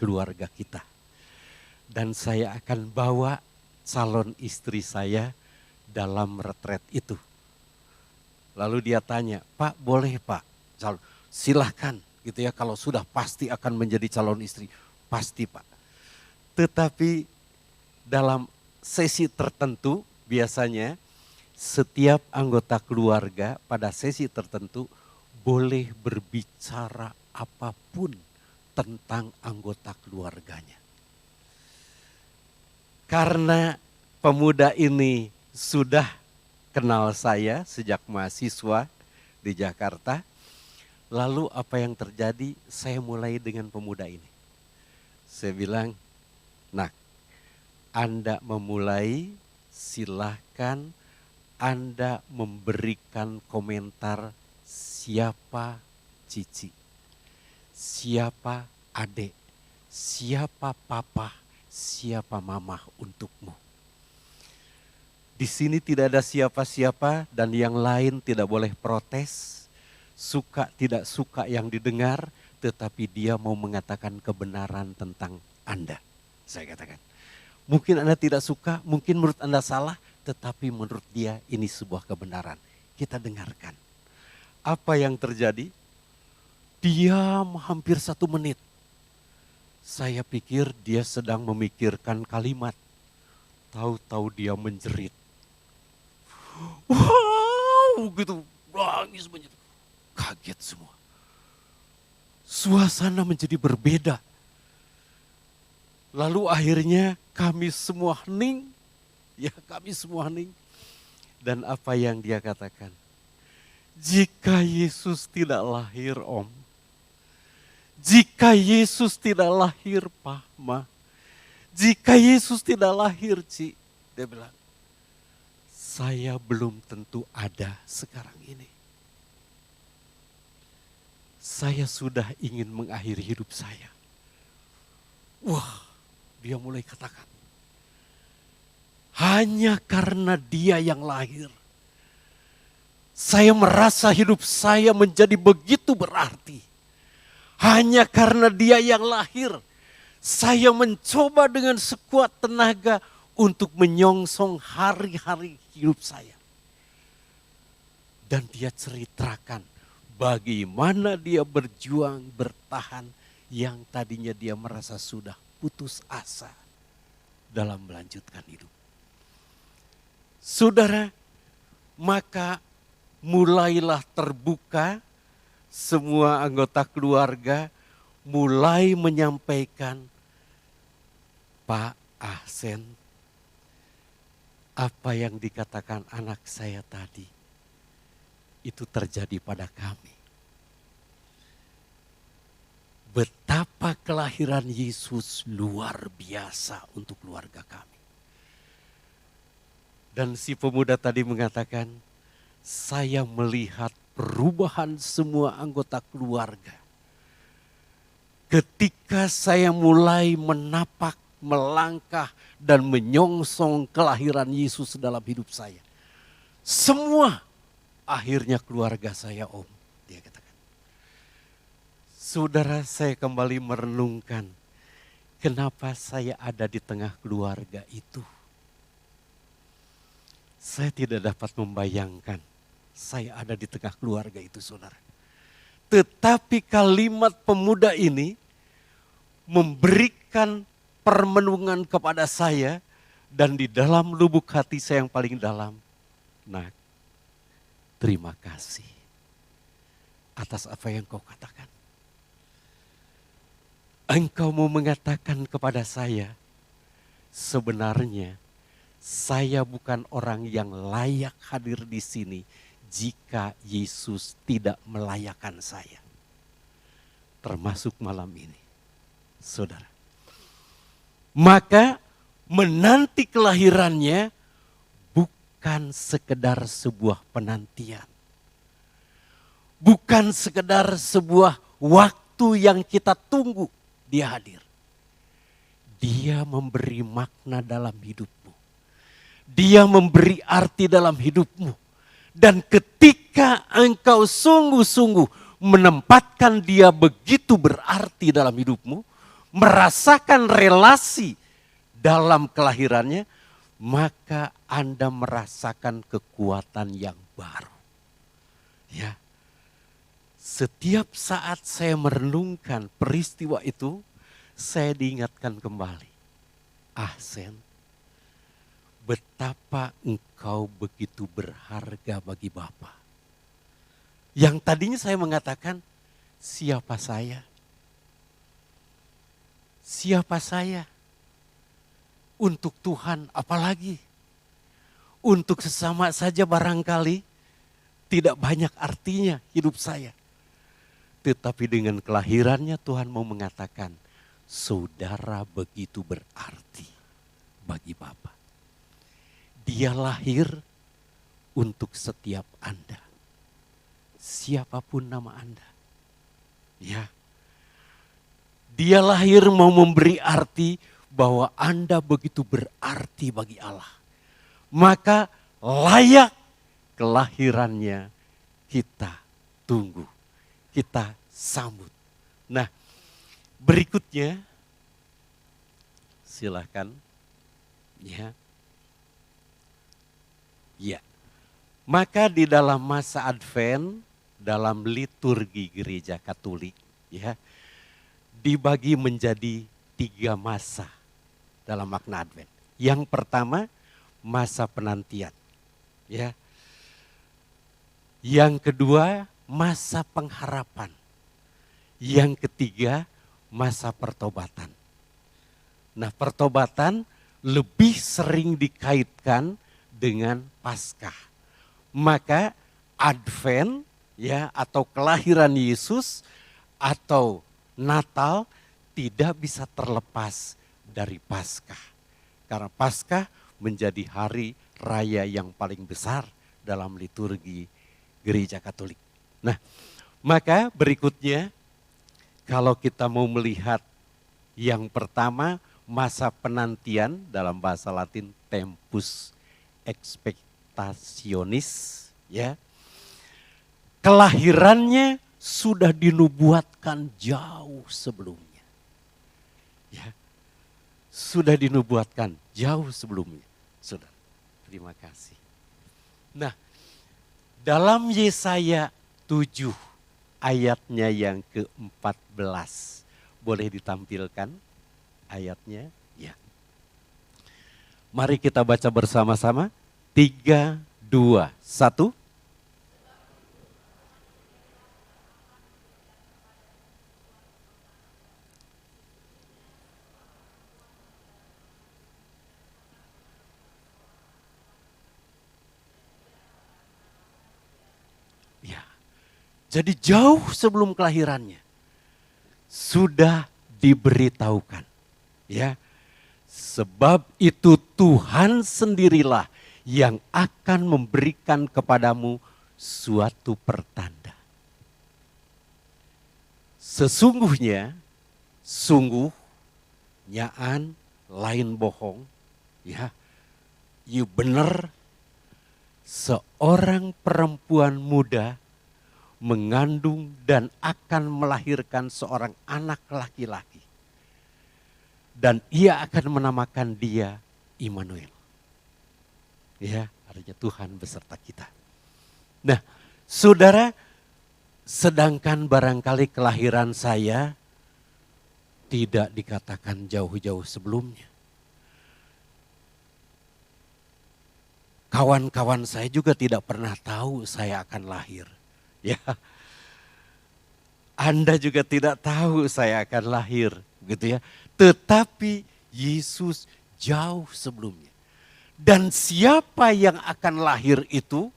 keluarga kita. Dan saya akan bawa calon istri saya dalam retret itu. Lalu dia tanya, Pak boleh Pak? Silahkan gitu ya, kalau sudah pasti akan menjadi calon istri. Pasti Pak. Tetapi dalam sesi tertentu biasanya setiap anggota keluarga pada sesi tertentu boleh berbicara apapun tentang anggota keluarganya. Karena pemuda ini sudah kenal saya sejak mahasiswa di Jakarta, lalu apa yang terjadi? Saya mulai dengan pemuda ini. Saya bilang, nah, Anda memulai, silahkan Anda memberikan komentar siapa cici, siapa adik, siapa papa, siapa mama untukmu. Di sini tidak ada siapa-siapa dan yang lain tidak boleh protes, suka tidak suka yang didengar, tetapi dia mau mengatakan kebenaran tentang Anda. Saya katakan, mungkin Anda tidak suka, mungkin menurut Anda salah, tetapi menurut dia ini sebuah kebenaran. Kita dengarkan. Apa yang terjadi? Diam hampir 1 menit. Saya pikir dia sedang memikirkan kalimat. Tahu-tahu dia menjerit. Wow, gitu, nangis menjerit. Kaget semua. Suasana menjadi berbeda. Lalu akhirnya kami semua hening. Ya, kami semua hening. Dan apa yang dia katakan? Jika Yesus tidak lahir Om, jika Yesus tidak lahir Pak, Ma, jika Yesus tidak lahir Ci, dia bilang, saya belum tentu ada sekarang ini. Saya sudah ingin mengakhiri hidup saya. Wah, dia mulai katakan, hanya karena dia yang lahir, saya merasa hidup saya menjadi begitu berarti. Hanya karena dia yang lahir, saya mencoba dengan sekuat tenaga untuk menyongsong hari-hari hidup saya. Dan dia ceritakan bagaimana dia berjuang, bertahan, yang tadinya dia merasa sudah putus asa dalam melanjutkan hidup. Saudara, maka mulailah terbuka, semua anggota keluarga mulai menyampaikan, Pak Ahsen, apa yang dikatakan anak saya tadi, itu terjadi pada kami. Betapa kelahiran Yesus luar biasa untuk keluarga kami. Dan si pemuda tadi mengatakan, saya melihat perubahan semua anggota keluarga. Ketika saya mulai menapak, melangkah dan menyongsong kelahiran Yesus dalam hidup saya. Semua akhirnya keluarga saya Om, dia katakan. Saudara, saya kembali merenungkan kenapa saya ada di tengah keluarga itu. Saya tidak dapat membayangkan saya ada di tengah keluarga itu, saudara. Tetapi kalimat pemuda ini memberikan permenungan kepada saya dan di dalam lubuk hati saya yang paling dalam. Nak, terima kasih atas apa yang kau katakan. Engkau mau mengatakan kepada saya, sebenarnya saya bukan orang yang layak hadir di sini jika Yesus tidak melayakkan saya. Termasuk malam ini, saudara. Maka menanti kelahirannya bukan sekedar sebuah penantian. Bukan sekedar sebuah waktu yang kita tunggu dia hadir. Dia memberi makna dalam hidupmu. Dia memberi arti dalam hidupmu. Dan ketika engkau sungguh-sungguh menempatkan dia begitu berarti dalam hidupmu, merasakan relasi dalam kelahirannya, maka Anda merasakan kekuatan yang baru. Ya. Setiap saat saya merenungkan peristiwa itu, saya diingatkan kembali. Ahsen, betapa engkau begitu berharga bagi Bapa. Yang tadinya saya mengatakan, siapa saya? Siapa saya? Untuk Tuhan apalagi? Untuk sesama saja barangkali tidak banyak artinya hidup saya. Tetapi dengan kelahirannya Tuhan mau mengatakan, saudara begitu berarti bagi Bapa. Dia lahir untuk setiap Anda. Siapapun nama Anda. Ya. Dia lahir mau memberi arti bahwa Anda begitu berarti bagi Allah. Maka layak kelahirannya kita tunggu. Kita sambut. Nah, berikutnya silakan. Ya. Ya. Maka di dalam masa Advent, dalam liturgi gereja Katolik, ya, dibagi menjadi 3 masa dalam makna Advent. Yang pertama, masa penantian. Ya. Yang kedua, masa pengharapan. Yang ketiga, masa pertobatan. Nah, pertobatan lebih sering dikaitkan dengan Paskah. Maka Advent, ya, atau kelahiran Yesus atau Natal tidak bisa terlepas dari Paskah. Karena Paskah menjadi hari raya yang paling besar dalam liturgi gereja Katolik. Nah, maka berikutnya kalau kita mau melihat yang pertama masa penantian, dalam bahasa Latin tempus expectationis, ya. Kelahirannya sudah dinubuatkan jauh sebelumnya. Ya. Sudah dinubuatkan jauh sebelumnya. Saudara, terima kasih. Nah, dalam Yesaya 7 ayatnya yang ke-14. Boleh ditampilkan ayatnya? Ya. Mari kita baca bersama-sama. 3, 2, 1. Jadi jauh sebelum kelahirannya sudah diberitahukan, ya. Sebab itu Tuhan sendirilah yang akan memberikan kepadamu suatu pertanda. Sesungguhnya, sungguh, nyaan, lain bohong, ya. You bener, seorang perempuan muda mengandung dan akan melahirkan seorang anak laki-laki. Dan ia akan menamakan dia Immanuel. Ya, artinya Tuhan beserta kita. Nah, saudara, Sedangkan barangkali kelahiran saya tidak dikatakan jauh-jauh sebelumnya. Kawan-kawan saya juga tidak pernah tahu saya akan lahir. Ya, Anda juga tidak tahu saya akan lahir, gitu ya. Tetapi Yesus jauh sebelumnya. Dan siapa yang akan lahir itu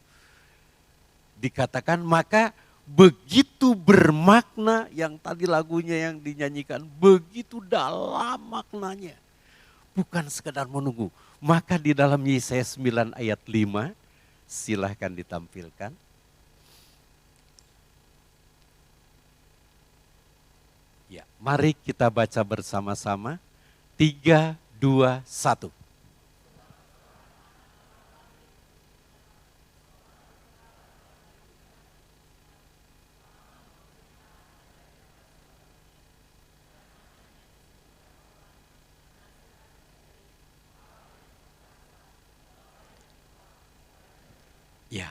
dikatakan maka begitu bermakna, yang tadi lagunya yang dinyanyikan, begitu dalam maknanya. Bukan sekedar menunggu. Maka di dalam Yesaya 9 ayat 5, silahkan ditampilkan. Ya, mari kita baca bersama-sama. 3, 2, 1. Ya,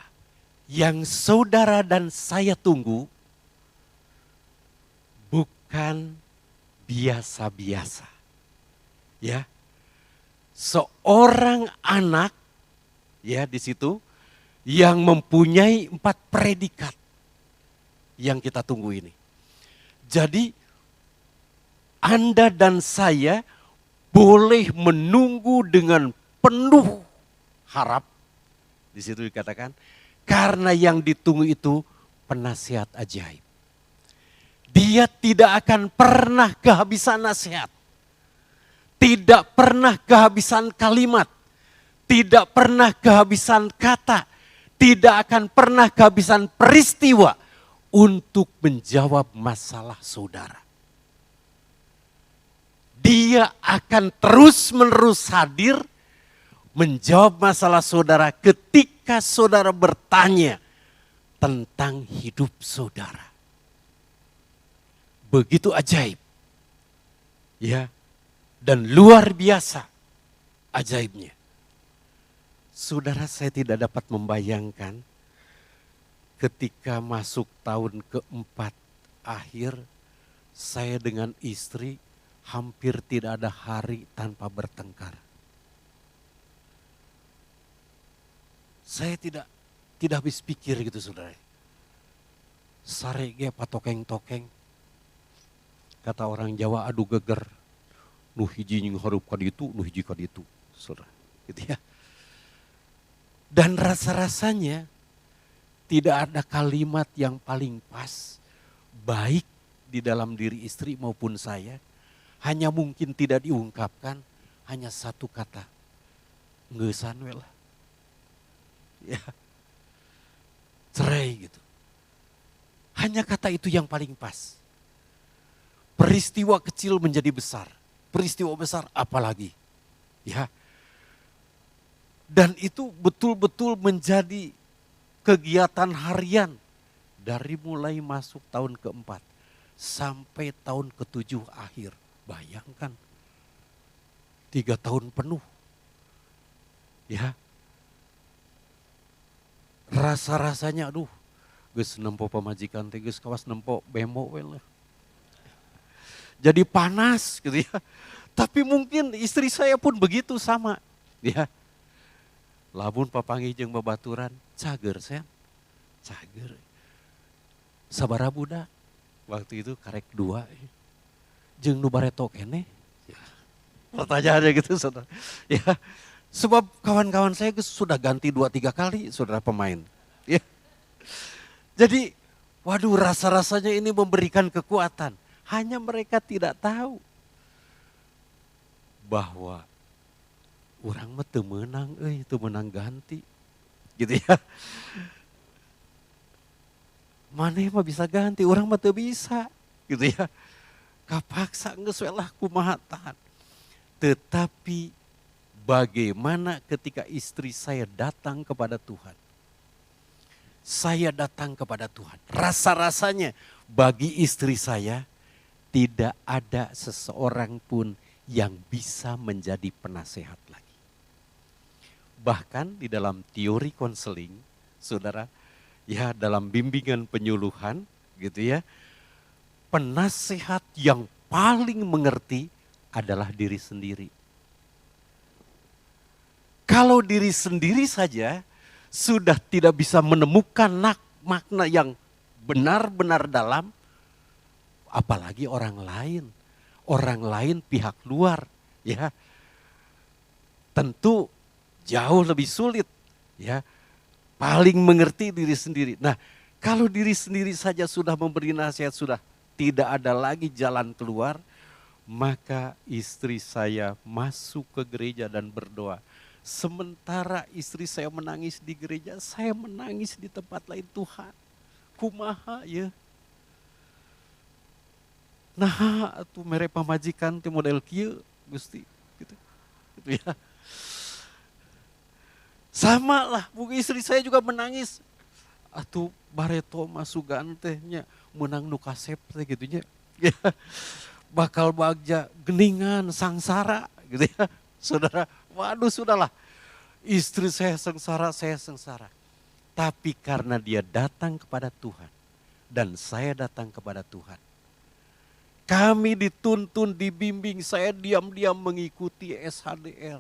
yang saudara dan saya tunggu bukan biasa-biasa. Ya, seorang anak ya di situ yang mempunyai 4 predikat yang kita tunggu ini. Jadi Anda dan saya boleh menunggu dengan penuh harap. Di situ dikatakan, karena yang ditunggu itu penasihat ajaib. Dia tidak akan pernah kehabisan nasihat. Tidak pernah kehabisan kalimat. Tidak pernah kehabisan kata. Tidak akan pernah kehabisan peristiwa untuk menjawab masalah saudara. Dia akan terus-menerus hadir menjawab masalah saudara ketika saudara bertanya tentang hidup saudara. Begitu ajaib. Ya. Dan luar biasa ajaibnya. Saudara, saya tidak dapat membayangkan ketika masuk tahun keempat akhir, saya dengan istri hampir tidak ada hari tanpa bertengkar. Saya tidak habis pikir gitu saudara. Sare ge patokeng-tokeng. Kata orang Jawa, adu geger. Nu hiji nying harup ka ditu, nu hiji ka ditu. Saudara, gitu ya. Dan rasa-rasanya tidak ada kalimat yang paling pas, baik di dalam diri istri maupun saya. Hanya mungkin tidak diungkapkan, hanya satu kata. Ngeusan we lah. Ya, cerai gitu. Hanya kata itu yang paling pas. Peristiwa kecil menjadi besar, peristiwa besar apalagi, ya. Dan itu betul-betul menjadi kegiatan harian dari mulai masuk tahun keempat sampai tahun ketujuh akhir. Bayangkan, 3 tahun penuh, ya. Rasa-rasanya aduh, geus nempo pamajikan teh geus kawas nempo bemo we lah. Jadi panas gitu ya. Tapi mungkin istri saya pun begitu sama, ya. Lamun papangi jeung babaturan, cager saya. Cager. Sabaraha budak? Waktu itu karek 2. Jeung nu bareto keneh. Ya. Pertanyaannya gitu saudara. Ya. Sebab kawan-kawan saya sudah ganti 2-3 kali saudara pemain. Ya. Jadi waduh rasa-rasanya ini memberikan kekuatan. Hanya mereka tidak tahu bahwa orang mah teu meunang teu meunang ganti. Gitu ya. Maneh mah bisa ganti, orang mah teu bisa. Gitu ya. Kapaksa geus we lah kumaha tahan. Tetapi bagaimana ketika istri saya datang kepada Tuhan. Saya datang kepada Tuhan. Rasa-rasanya bagi istri saya tidak ada seseorang pun yang bisa menjadi penasehat lagi. Bahkan di dalam teori konseling, saudara, ya dalam bimbingan penyuluhan gitu ya. Penasehat yang paling mengerti adalah diri sendiri. Kalau diri sendiri saja sudah tidak bisa menemukan makna yang benar-benar dalam, apalagi orang lain. Orang lain pihak luar, ya. Tentu jauh lebih sulit, ya. Paling mengerti diri sendiri. Nah, kalau diri sendiri saja sudah memberi nasihat, sudah tidak ada lagi jalan keluar, maka istri saya masuk ke gereja dan berdoa. Sementara istri saya menangis di gereja, saya menangis di tempat lain. Tuhan, kumaha ya. Nah, atuh mere pamajikan teh model kieu, Gusti, gitu ya. Sama lah, mungkin istri saya juga menangis. Atuh bareto masugan tehnya menang nu kasep teh gitu nya. Ya. Bakal bagja geningan sangsara gitu ya. Saudara, waduh sudahlah. Istri saya sengsara, saya sengsara. Tapi karena dia datang kepada Tuhan dan saya datang kepada Tuhan. Kami dituntun, dibimbing, saya diam-diam mengikuti SHDR.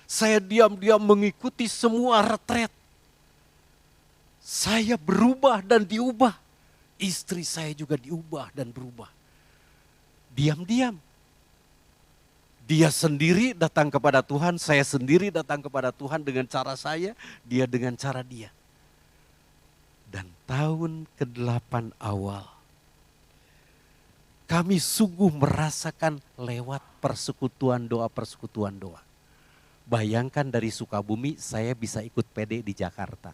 Saya diam-diam mengikuti semua retret. Saya berubah dan diubah. Istri saya juga diubah dan berubah. Diam-diam. Dia sendiri datang kepada Tuhan, saya sendiri datang kepada Tuhan dengan cara saya, dia dengan cara dia. Dan tahun ke-8 awal, kami sungguh merasakan lewat persekutuan doa. Bayangkan dari Sukabumi saya bisa ikut PD di Jakarta.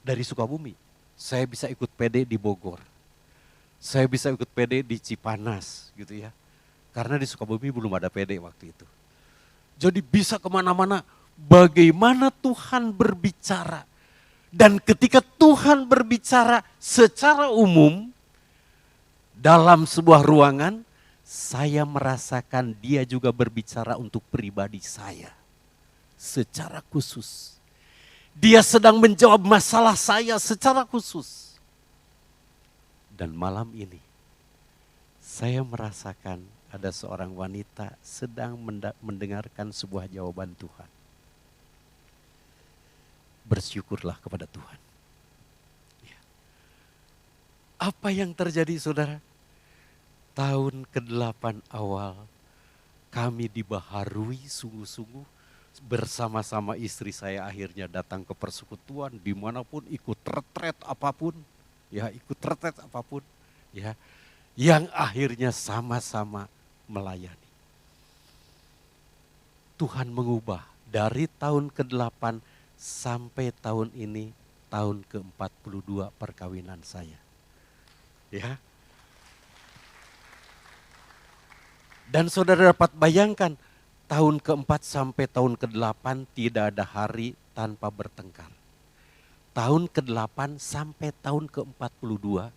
Dari Sukabumi saya bisa ikut PD di Bogor. Saya bisa ikut PD di Cipanas gitu ya. Karena di Sukabumi belum ada PD waktu itu. Jadi bisa kemana-mana. Bagaimana Tuhan berbicara. Dan ketika Tuhan berbicara secara umum, dalam sebuah ruangan, saya merasakan dia juga berbicara untuk pribadi saya. Secara khusus. Dia sedang menjawab masalah saya secara khusus. Dan malam ini, saya merasakan ada seorang wanita sedang mendengarkan sebuah jawaban Tuhan. Bersyukurlah kepada Tuhan. Apa yang terjadi saudara? Tahun ke-8 awal kami dibaharui sungguh-sungguh bersama-sama istri saya akhirnya datang ke persekutuan dimanapun ikut retret apapun. Ya ikut retret apapun. Ya, yang akhirnya sama-sama melayani. Tuhan mengubah dari tahun ke-8 sampai tahun ini tahun ke-42 perkawinan saya. Ya. Dan saudara dapat bayangkan tahun ke-4 sampai tahun ke-8 tidak ada hari tanpa bertengkar. Tahun ke-8 sampai tahun ke-42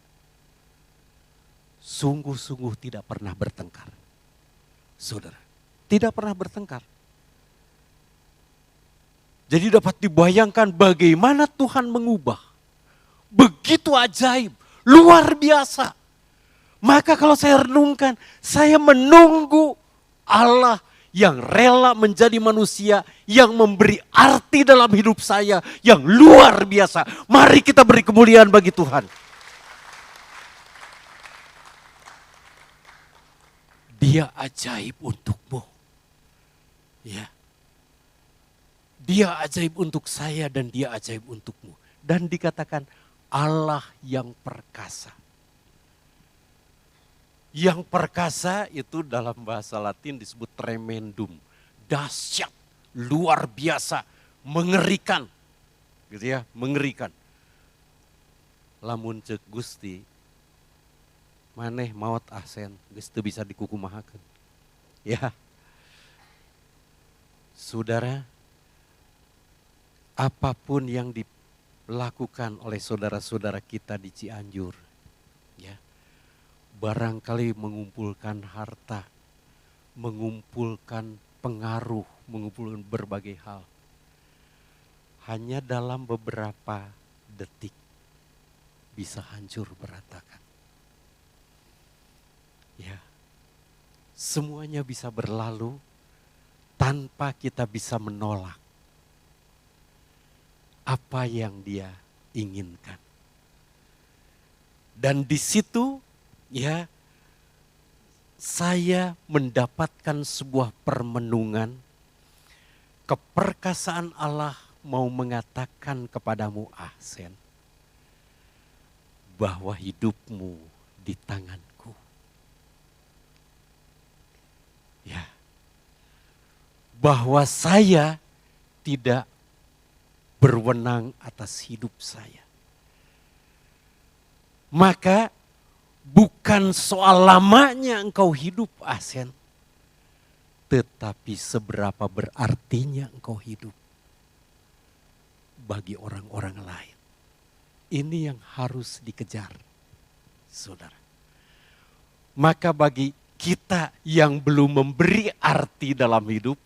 sungguh-sungguh tidak pernah bertengkar. Saudara, tidak pernah bertengkar. Jadi dapat dibayangkan bagaimana Tuhan mengubah. Begitu ajaib, luar biasa. Maka kalau saya renungkan, saya menunggu Allah yang rela menjadi manusia, yang memberi arti dalam hidup saya, yang luar biasa. Mari kita beri kemuliaan bagi Tuhan. Dia ajaib untukmu. Ya. Dia ajaib untuk saya dan dia ajaib untukmu. Dan dikatakan Allah yang perkasa. Yang perkasa itu dalam bahasa Latin disebut tremendum. Dahsyat, luar biasa, mengerikan. Gitu ya, mengerikan. Lamun cek Gusti, maneh maot ahsen, geus teu bisa dikukumahakeun. Ya. Saudara, apapun yang dilakukan oleh saudara-saudara kita di Cianjur, ya, barangkali mengumpulkan harta, mengumpulkan pengaruh, mengumpulkan berbagai hal. Hanya dalam beberapa detik, bisa hancur berantakan. Ya, semuanya bisa berlalu tanpa kita bisa menolak apa yang Dia inginkan. Dan di situ ya saya mendapatkan sebuah permenungan, keperkasaan Allah mau mengatakan kepadamu, Ahsen, bahwa hidupmu di tanganku. Ya, bahwa saya tidak berwenang atas hidup saya. Maka bukan soal lamanya engkau hidup, Ahsen, tetapi seberapa berartinya engkau hidup bagi orang-orang lain. Ini yang harus dikejar, saudara. Maka bagi kita yang belum memberi arti dalam hidup,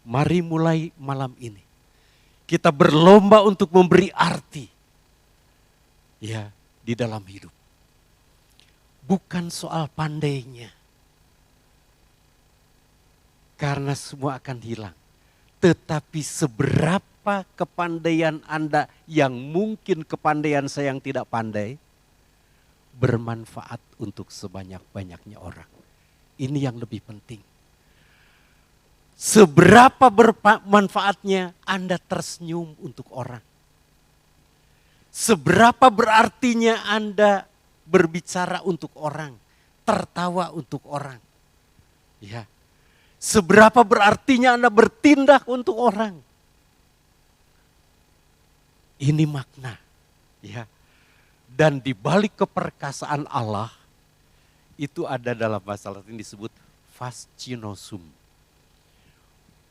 mari mulai malam ini kita berlomba untuk memberi arti ya di dalam hidup. Bukan soal pandainya, karena semua akan hilang. Tetapi seberapa kepandaian Anda yang mungkin kepandaian saya yang tidak pandai, bermanfaat untuk sebanyak-banyaknya orang. Ini yang lebih penting. Seberapa bermanfaatnya Anda tersenyum untuk orang. Seberapa berartinya Anda berbicara untuk orang, tertawa untuk orang. Ya. Seberapa berartinya Anda bertindak untuk orang. Ini makna, ya. Dan di balik keperkasaan Allah itu ada dalam bahasa Latin disebut fascinosum.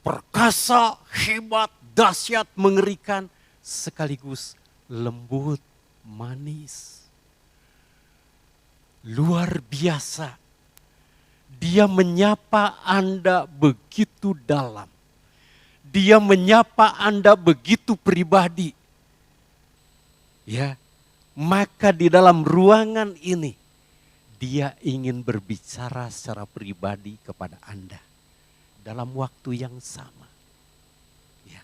Perkasa, hebat, dahsyat, mengerikan, sekaligus lembut, manis. Luar biasa. Dia menyapa Anda begitu dalam. Dia menyapa Anda begitu pribadi. Ya, maka di dalam ruangan ini Dia ingin berbicara secara pribadi kepada Anda dalam waktu yang sama. Ya.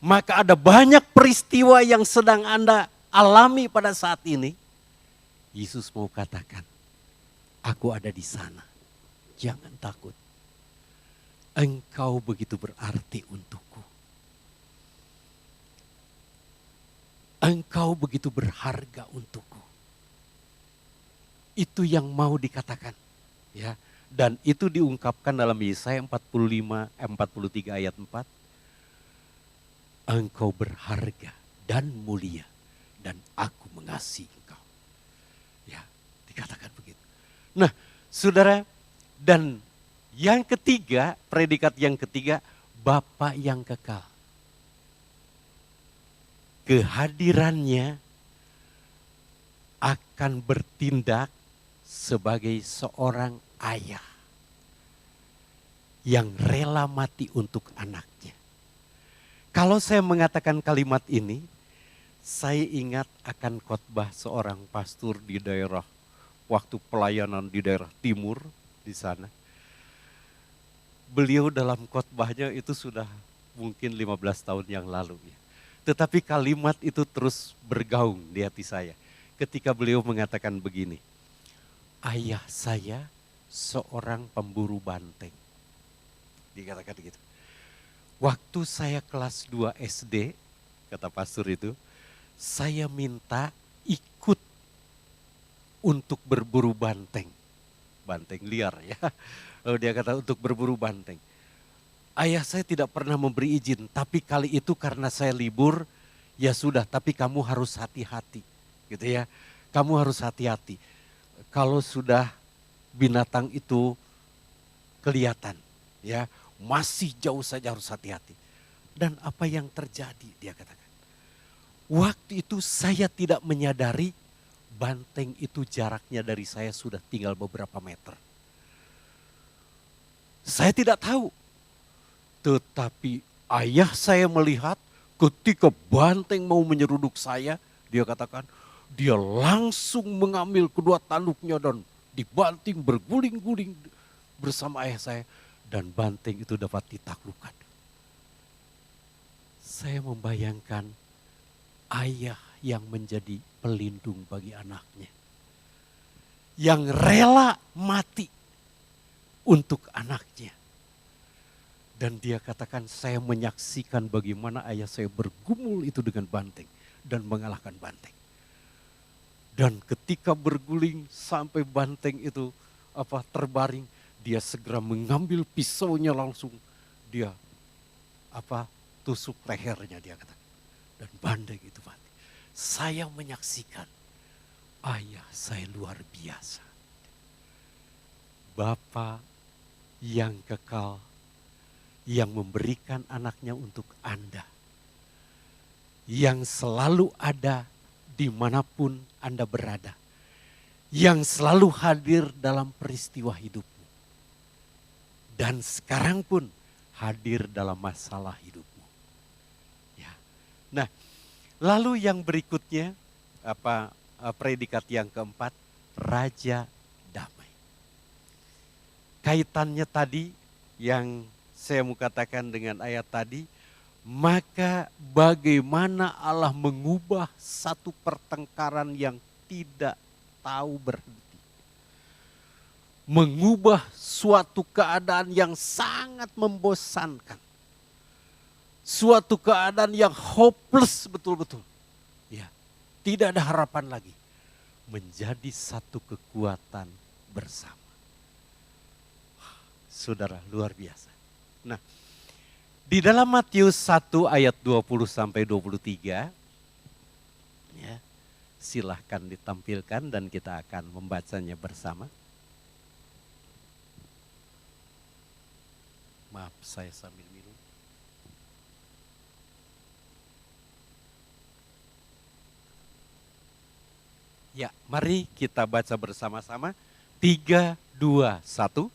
Maka ada banyak peristiwa yang sedang Anda alami pada saat ini. Yesus mau katakan, aku ada di sana. Jangan takut. Engkau begitu berarti untukku. Engkau begitu berharga untukku. Itu yang mau dikatakan. Ya. Dan itu diungkapkan dalam Yesaya 43 ayat 4. Engkau berharga dan mulia dan aku mengasihi engkau. Ya, dikatakan begitu. Nah, saudara, dan yang ketiga, predikat yang ketiga, Bapa yang kekal. Kehadirannya akan bertindak sebagai seorang ayah yang rela mati untuk anaknya. Kalau saya mengatakan kalimat ini, saya ingat akan khotbah seorang pastor di daerah, waktu pelayanan di daerah timur di sana. Beliau dalam khotbahnya itu sudah mungkin 15 tahun yang lalu. Ya. Tetapi kalimat itu terus bergaung di hati saya. Ketika beliau mengatakan begini, ayah saya seorang pemburu banteng. Dikatakan gitu. Waktu saya kelas 2 SD, kata pastor itu, saya minta ikut untuk berburu banteng. Banteng liar ya. Lalu dia kata untuk berburu banteng. Ayah saya tidak pernah memberi izin, tapi kali itu karena saya libur, ya sudah, tapi kamu harus hati-hati. Gitu ya, kamu harus hati-hati. Kalau sudah binatang itu kelihatan, ya masih jauh saja harus hati-hati. Dan apa yang terjadi, dia katakan. Waktu itu saya tidak menyadari banteng itu jaraknya dari saya sudah tinggal beberapa meter. Saya tidak tahu. Tetapi ayah saya melihat ketika banteng mau menyeruduk saya Dia katakan, dia langsung mengambil kedua tanduknya dan dibanting berguling-guling bersama ayah saya. Dan banting itu dapat ditaklukkan. Saya membayangkan ayah yang menjadi pelindung bagi anaknya. Yang rela mati untuk anaknya. Dan dia katakan, saya menyaksikan bagaimana ayah saya bergumul itu dengan banteng dan mengalahkan banteng. Dan ketika berguling sampai banteng itu terbaring, dia segera mengambil pisaunya langsung dia tusuk lehernya, dia katakan. Dan banteng itu mati. Saya menyaksikan ayah saya luar biasa. Bapa yang kekal, yang memberikan anaknya untuk Anda. Yang selalu ada dimanapun Anda berada. Yang selalu hadir dalam peristiwa hidupmu. Dan sekarang pun hadir dalam masalah hidupmu. Ya. Nah, lalu yang berikutnya, predikat yang keempat, Raja Damai. Kaitannya tadi yang saya mau katakan dengan ayat tadi, maka bagaimana Allah mengubah satu pertengkaran yang tidak tahu berhenti. Mengubah suatu keadaan yang sangat membosankan. Suatu keadaan yang hopeless betul-betul. Ya, tidak ada harapan lagi. Menjadi satu kekuatan bersama. Saudara, luar biasa. Nah, di dalam Matius 1 ayat 20 sampai 23, ya, silahkan ditampilkan dan kita akan membacanya bersama. Maaf, saya sambil minum. Ya, mari kita baca bersama-sama. 3, 2, 1.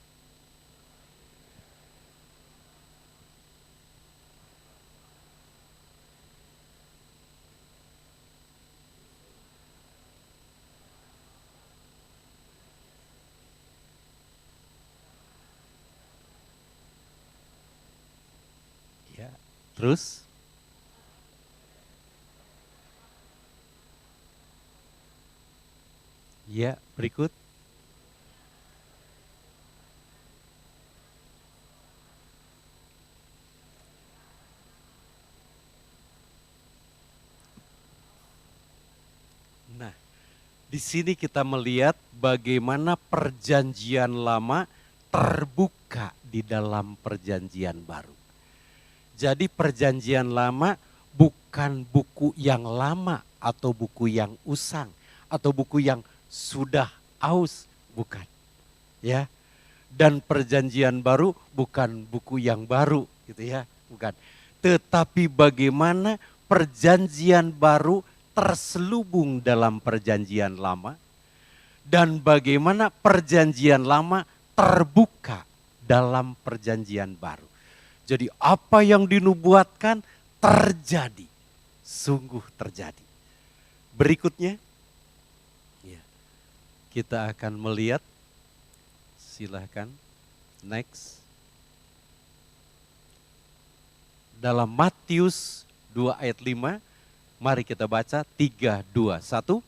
Ya, terus. Ya, berikut. Nah, di sini kita melihat bagaimana perjanjian lama terbuka di dalam perjanjian baru. Jadi perjanjian lama bukan buku yang lama atau buku yang usang atau buku yang sudah aus, bukan. Ya. Dan perjanjian baru bukan buku yang baru, gitu ya, bukan. Tetapi bagaimana perjanjian baru terselubung dalam perjanjian lama dan bagaimana perjanjian lama terbuka dalam perjanjian baru. Jadi apa yang dinubuatkan terjadi, sungguh terjadi. Berikutnya, ya, kita akan melihat, silahkan, next. Dalam Matius 2 ayat 5, mari kita baca 3, 2, 1.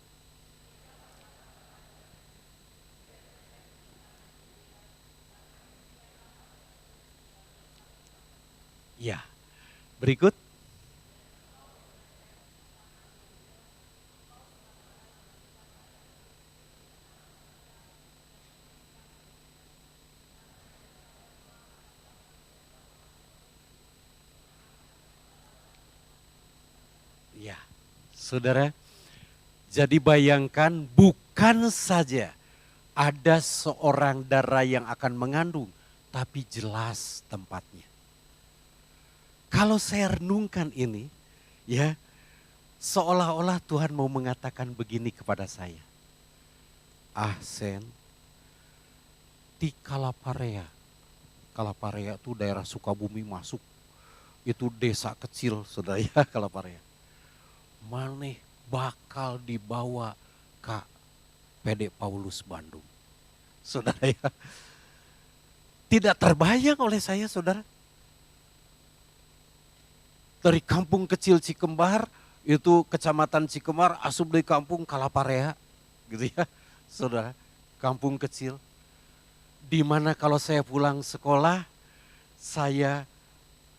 Ya, berikut. Ya, saudara, jadi bayangkan bukan saja ada seorang darah yang akan mengandung, tapi jelas tempatnya. Kalau saya renungkan ini, ya, seolah-olah Tuhan mau mengatakan begini kepada saya. Sen, di Kalaparea. Kalaparea itu daerah Sukabumi masuk. Itu desa kecil, saudara ya, Kalaparea. Maneh bakal dibawa ke PD Paulus Bandung. Saudara ya, tidak terbayang oleh saya saudara. Dari kampung kecil Cikembar, itu kecamatan Cikembar, asup dari kampung Kalaparea, gitu ya. Saudara, kampung kecil. Di mana kalau saya pulang sekolah, saya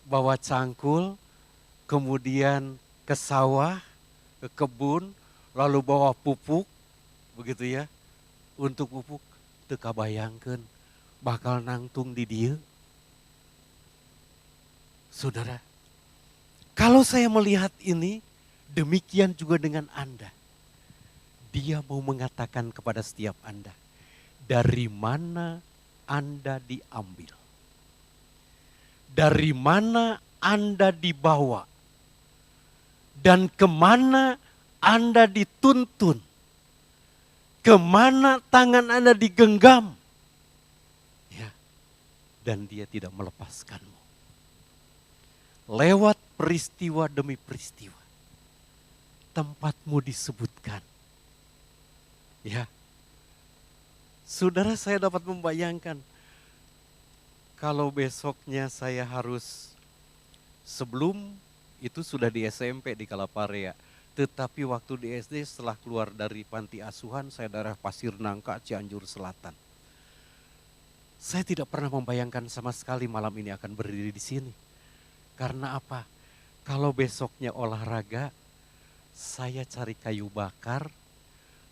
bawa cangkul, kemudian ke sawah, ke kebun, lalu bawa pupuk, begitu ya. Untuk pupuk, teu kabayangkeun bakal nangtung di dieu. Saudara, kalau saya melihat ini, demikian juga dengan Anda. Dia mau mengatakan kepada setiap Anda, dari mana Anda diambil? Dari mana Anda dibawa? Dan kemana Anda dituntun? Kemana tangan Anda digenggam? Ya, dan dia tidak melepaskanmu. Lewat peristiwa demi peristiwa, tempatmu disebutkan. Ya, saudara, saya dapat membayangkan kalau besoknya saya harus, sebelum itu sudah di SMP di Kalaparea, tetapi waktu di SD setelah keluar dari panti asuhan, saya daerah Pasir Nangka, Cianjur Selatan. Saya tidak pernah membayangkan sama sekali malam ini akan berdiri di sini. Karena apa? Kalau besoknya olahraga, saya cari kayu bakar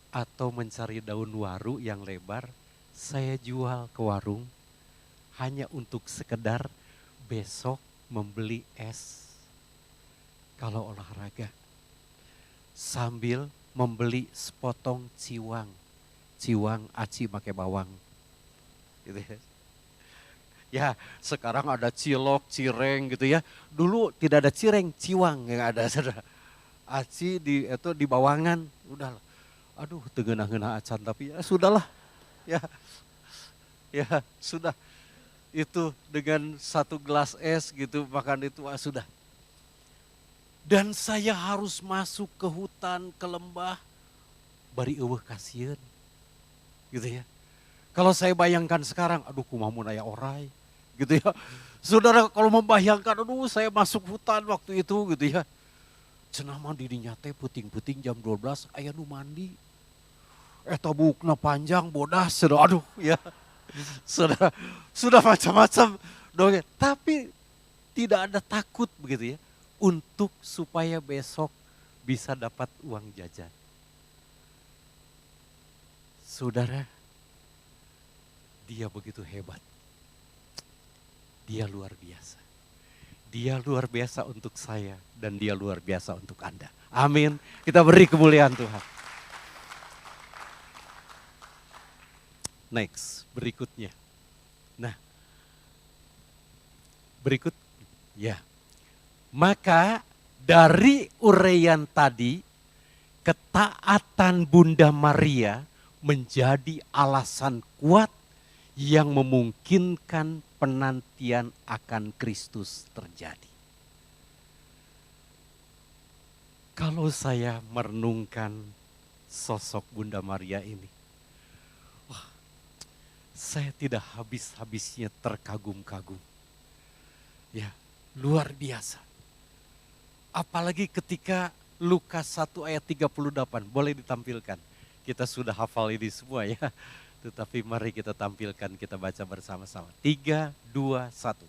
atau mencari daun waru yang lebar, saya jual ke warung hanya untuk sekedar besok membeli es kalau olahraga. Sambil membeli sepotong ciwang, aci pakai bawang. Gitu ya. Ya, sekarang ada cilok, cireng gitu ya. Dulu tidak ada cireng, ciwang yang ada. Aci di bawangan, udah. Aduh, tengenah-ngenah acan, tapi ya sudahlah. Ya sudah. Itu dengan satu gelas es gitu, makan itu sudah. Dan saya harus masuk ke hutan, ke lembah, bari eueuh kasieun. Gitu ya. Kalau saya bayangkan sekarang, aduh kumaha mun aya orai. Gitu ya. Saudara, kalau membayangkan, aduh saya masuk hutan waktu itu gitu ya. Cenah mah didinya teh puting-puting jam 12 aya nu mandi. Eta bukna panjang bodas, aduh ya. Sudah macam-macam dongeng. Tapi tidak ada takut begitu ya. Untuk supaya besok bisa dapat uang jajan. Saudara, dia begitu hebat. Dia luar biasa. Dia luar biasa untuk saya dan dia luar biasa untuk Anda. Amin. Kita beri kemuliaan Tuhan. Next, berikutnya. Nah, berikut, ya. Maka dari uraian tadi, ketaatan Bunda Maria menjadi alasan kuat yang memungkinkan penantian akan Kristus terjadi. Kalau saya merenungkan sosok Bunda Maria ini, saya tidak habis-habisnya terkagum-kagum. Ya, luar biasa. Apalagi ketika Lukas 1 ayat 38, boleh ditampilkan. Kita sudah hafal ini semua ya. Tetapi mari kita tampilkan, kita baca bersama-sama. 3, 2, 1.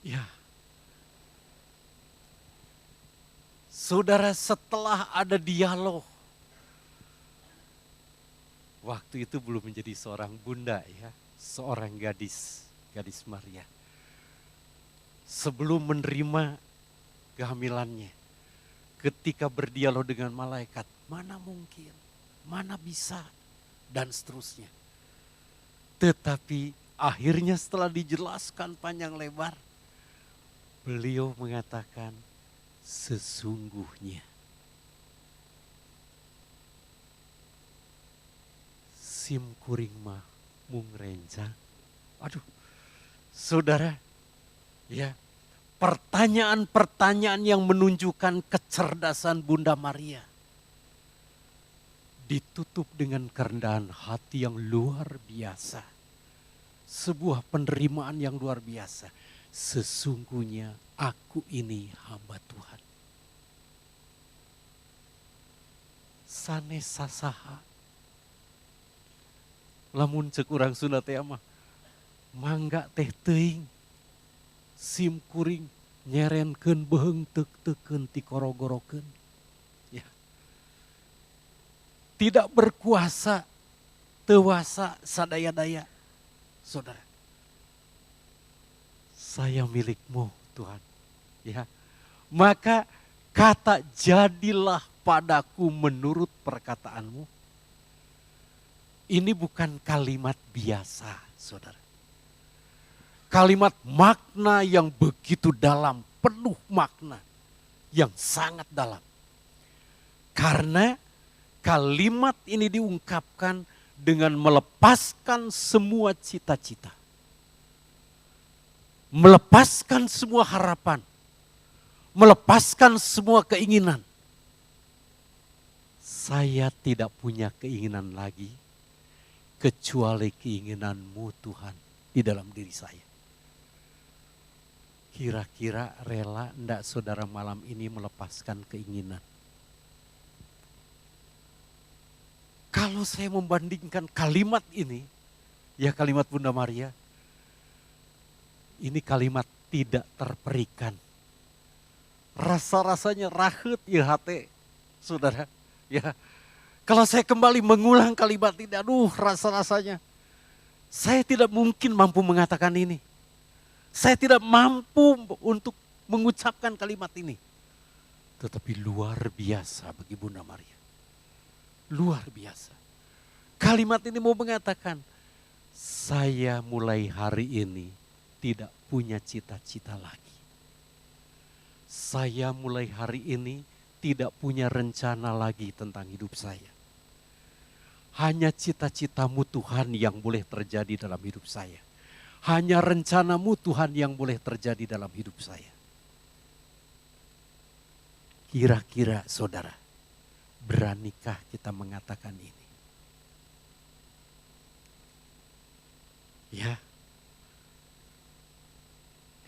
Ya. Saudara, setelah ada dialog, waktu itu belum menjadi seorang bunda ya, seorang gadis Maria. Sebelum menerima kehamilannya, ketika berdialog dengan malaikat, mana mungkin, mana bisa, dan seterusnya. Tetapi akhirnya setelah dijelaskan panjang lebar, beliau mengatakan, sesungguhnya sim kuring mah mung rencang. Aduh, Saudara, ya, pertanyaan-pertanyaan yang menunjukkan kecerdasan Bunda Maria ditutup dengan kerendahan hati yang luar biasa. Sebuah penerimaan yang luar biasa. Sesungguhnya aku ini hamba Tuhan. Sanes sasaha. Lamun cek urang Sunda teh mah mangga teh teuing sim kuring nyerenkeun beheung teuk-teukeun ti korogorokeun. Ya. Tidak berkuasa, tewasa sadaya-daya. Saudara, saya milikmu Tuhan. Ya. Maka kata jadilah padaku menurut perkataanmu. Ini bukan kalimat biasa, saudara. Kalimat makna yang begitu dalam, penuh makna yang sangat dalam. Karena kalimat ini diungkapkan dengan melepaskan semua cita-cita. Melepaskan semua harapan. Melepaskan semua keinginan. Saya tidak punya keinginan lagi kecuali keinginanmu Tuhan di dalam diri saya. Kira-kira rela enggak saudara malam ini melepaskan keinginan? Kalau saya membandingkan kalimat ini, ya kalimat Bunda Maria, ini kalimat tidak terperikan. Rasa-rasanya rahet ya hati, saudara. Ya, kalau saya kembali mengulang kalimat ini, aduh rasa-rasanya. Saya tidak mungkin mampu mengatakan ini. Saya tidak mampu untuk mengucapkan kalimat ini. Tetapi luar biasa bagi Bunda Maria. Luar biasa. Kalimat ini mau mengatakan, saya mulai hari ini tidak punya cita-cita lagi. Saya mulai hari ini tidak punya rencana lagi tentang hidup saya. Hanya cita-citamu Tuhan yang boleh terjadi dalam hidup saya. Hanya rencanamu Tuhan yang boleh terjadi dalam hidup saya. Kira-kira saudara, beranikah kita mengatakan ini? Ya,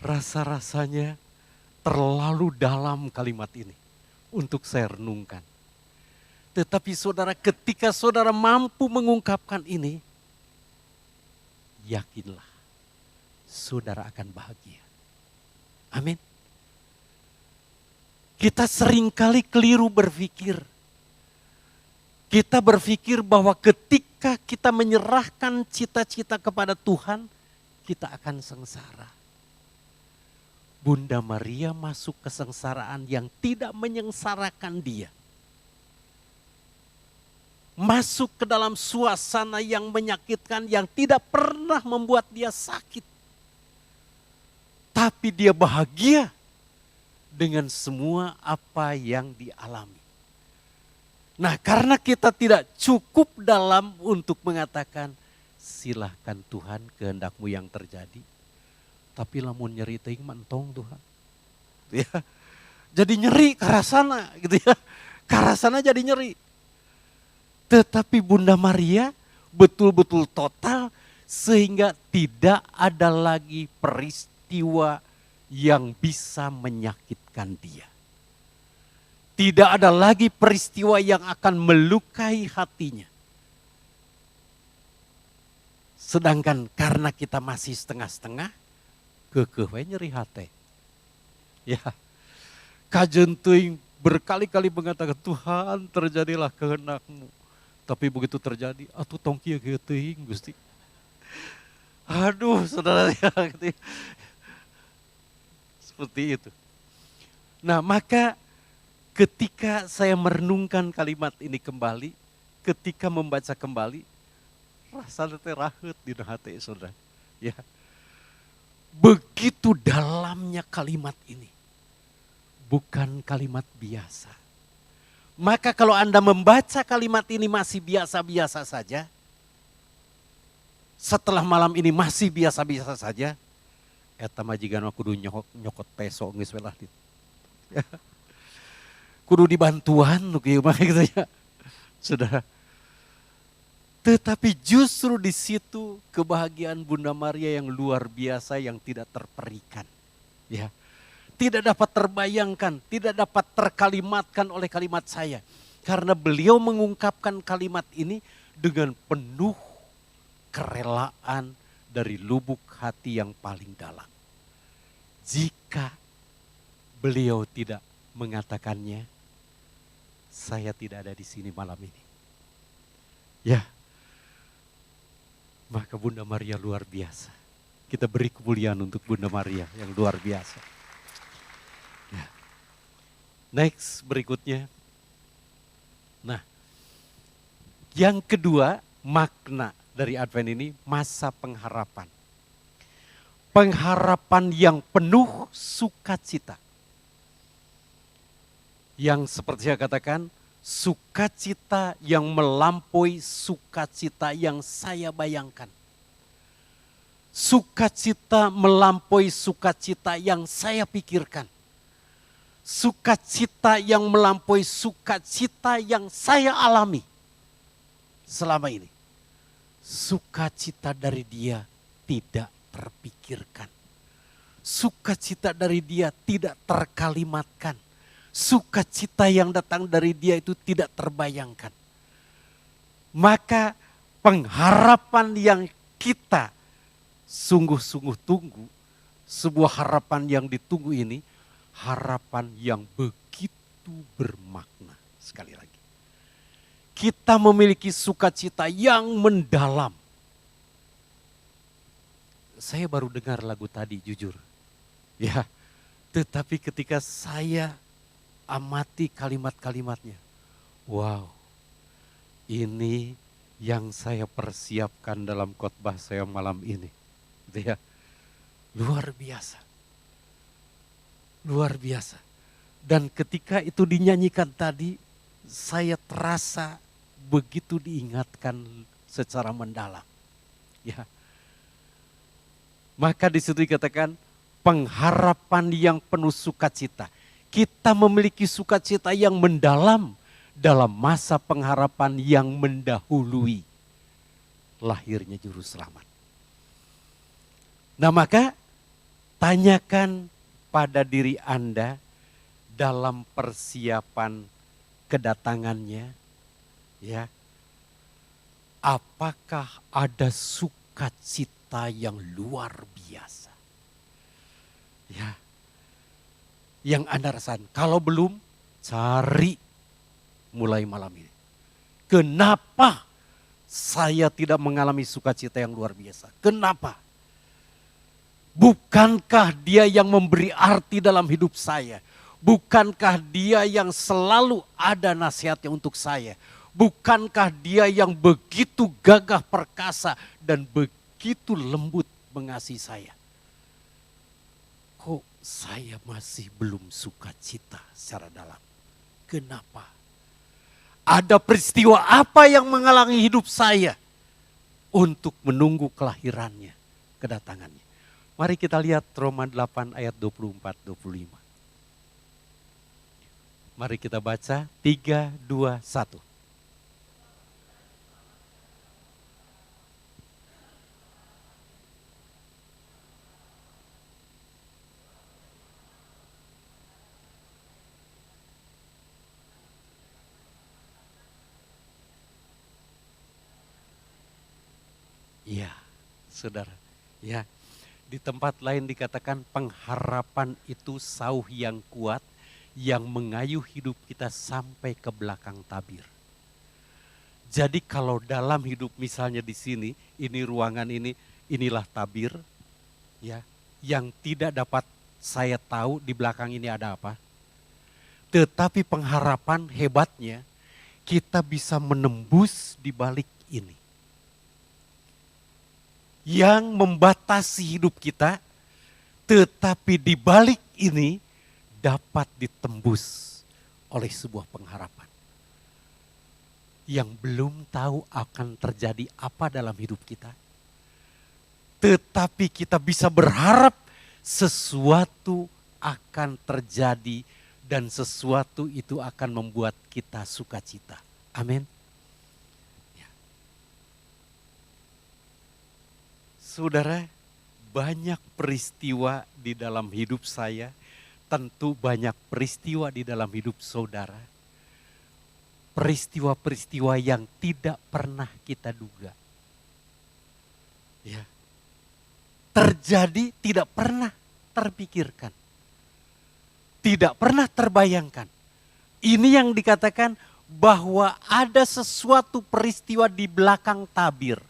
rasa-rasanya terlalu dalam kalimat ini untuk saya renungkan. Tetapi saudara, ketika saudara mampu mengungkapkan ini, yakinlah saudara akan bahagia. Amin. Kita seringkali keliru berpikir. Kita berpikir bahwa ketika kita menyerahkan cita-cita kepada Tuhan, kita akan sengsara. Bunda Maria masuk kesengsaraan yang tidak menyengsarakan dia. Masuk ke dalam suasana yang menyakitkan, yang tidak pernah membuat dia sakit. Tapi dia bahagia dengan semua apa yang dialami. Nah, karena kita tidak cukup dalam untuk mengatakan, silahkan Tuhan kehendakmu yang terjadi. Tapi lamun nyeri teuing mentong Tuhan. Ya. Jadi nyeri karasana gitu ya. Karasana jadi nyeri. Tetapi Bunda Maria betul-betul total sehingga tidak ada lagi peristiwa yang bisa menyakitkan dia. Tidak ada lagi peristiwa yang akan melukai hatinya. Sedangkan karena kita masih setengah-setengah, kekeh we nyeri hati. Ya, kajen teuing berkali-kali mengatakan, Tuhan terjadilah kehendak-Mu. Tapi begitu terjadi, atuh tong kieu teuing Gusti. Aduh, saudara ya, gitu. Seperti itu. Nah, maka ketika saya merenungkan kalimat ini kembali, ketika membaca kembali, rasanya teh rahet di hati saudara. Ya. Begitu dalamnya kalimat ini. Bukan kalimat biasa. Maka kalau Anda membaca kalimat ini masih biasa-biasa saja, setelah malam ini masih biasa-biasa saja, Eta majikan mah kudu nyokot peso geus we lah. Kudu dibantuan nu kieu mah gitu ya. Saudara. Tetapi justru di situ kebahagiaan Bunda Maria yang luar biasa yang tidak terperikan. Ya. Tidak dapat terbayangkan, tidak dapat terkalimatkan oleh kalimat saya. Karena beliau mengungkapkan kalimat ini dengan penuh kerelaan dari lubuk hati yang paling dalam. Jika beliau tidak mengatakannya, saya tidak ada di sini malam ini. Ya, maka Bunda Maria luar biasa. Kita beri kemuliaan untuk Bunda Maria yang luar biasa. Ya. Next berikutnya. Nah, yang kedua makna dari Advent ini masa pengharapan. Pengharapan yang penuh sukacita. Yang seperti saya katakan, sukacita yang melampaui sukacita yang saya bayangkan. Sukacita melampaui sukacita yang saya pikirkan. Sukacita yang melampaui sukacita yang saya alami selama ini. Sukacita dari Dia tidak terpikirkan. Sukacita dari Dia tidak terkalimatkan. Sukacita yang datang dari Dia itu tidak terbayangkan. Maka pengharapan yang kita sungguh-sungguh tunggu, sebuah harapan yang ditunggu ini, harapan yang begitu bermakna. Sekali lagi, kita memiliki sukacita yang mendalam. Saya baru dengar lagu tadi jujur. Ya, tetapi ketika saya amati kalimat-kalimatnya. Wow, ini yang saya persiapkan dalam khotbah saya malam ini. Gitu ya. Luar biasa. Luar biasa. Dan ketika itu dinyanyikan tadi, saya terasa begitu diingatkan secara mendalam. Ya. Maka di situ dikatakan pengharapan yang penuh sukacita. Kita memiliki sukacita yang mendalam dalam masa pengharapan yang mendahului lahirnya Juru Selamat. Nah maka tanyakan pada diri Anda dalam persiapan kedatangannya, ya, apakah ada sukacita yang luar biasa? Ya, yang Anda rasakan. Kalau belum, cari mulai malam ini. Kenapa saya tidak mengalami sukacita yang luar biasa? Kenapa? Bukankah Dia yang memberi arti dalam hidup saya? Bukankah Dia yang selalu ada nasihatnya untuk saya? Bukankah Dia yang begitu gagah perkasa dan begitu lembut mengasihi saya? Kok saya masih belum sukacita secara dalam? Kenapa? Ada peristiwa apa yang menghalangi hidup saya untuk menunggu kelahirannya, kedatangannya? Mari kita lihat Roma 8 ayat 24-25. Mari kita baca 3, 2, 1. Iya, saudara. Ya, di tempat lain dikatakan pengharapan itu sauh yang kuat yang mengayuh hidup kita sampai ke belakang tabir. Jadi kalau dalam hidup misalnya di sini, ini ruangan ini, inilah tabir, ya, yang tidak dapat saya tahu di belakang ini ada apa. Tetapi pengharapan hebatnya kita bisa menembus di balik ini. Yang membatasi hidup kita, tetapi di balik ini dapat ditembus oleh sebuah pengharapan. Yang belum tahu akan terjadi apa dalam hidup kita. Tetapi kita bisa berharap sesuatu akan terjadi dan sesuatu itu akan membuat kita sukacita. Amin. Ya. Saudara, banyak peristiwa di dalam hidup saya, tentu banyak peristiwa di dalam hidup saudara. Peristiwa-peristiwa yang tidak pernah kita duga. Ya. Terjadi tidak pernah terpikirkan. Tidak pernah terbayangkan. Ini yang dikatakan bahwa ada sesuatu peristiwa di belakang tabir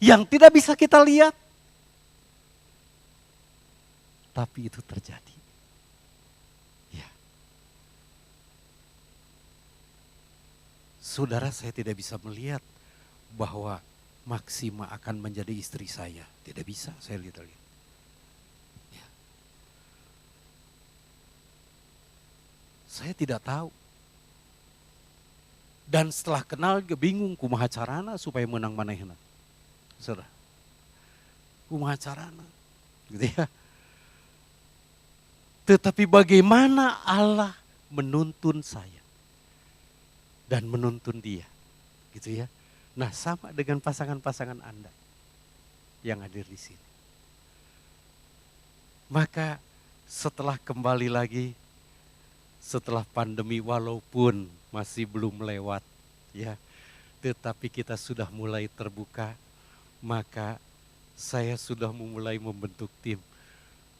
yang tidak bisa kita lihat. Tapi itu terjadi. Ya. Saudara, saya tidak bisa melihat bahwa Maksima akan menjadi istri saya. Tidak bisa saya lihat. Ya. Saya tidak tahu. Dan setelah kenal juga bingung kumaha carana supaya menang manehna. Saudara. Kumaha carana. Gitu ya. Tetapi bagaimana Allah menuntun saya. Dan menuntun dia. Gitu ya. Nah, sama dengan pasangan-pasangan Anda yang hadir di sini. Maka setelah kembali lagi, setelah pandemi walaupun masih belum lewat ya, tetapi kita sudah mulai terbuka, maka saya sudah memulai membentuk tim.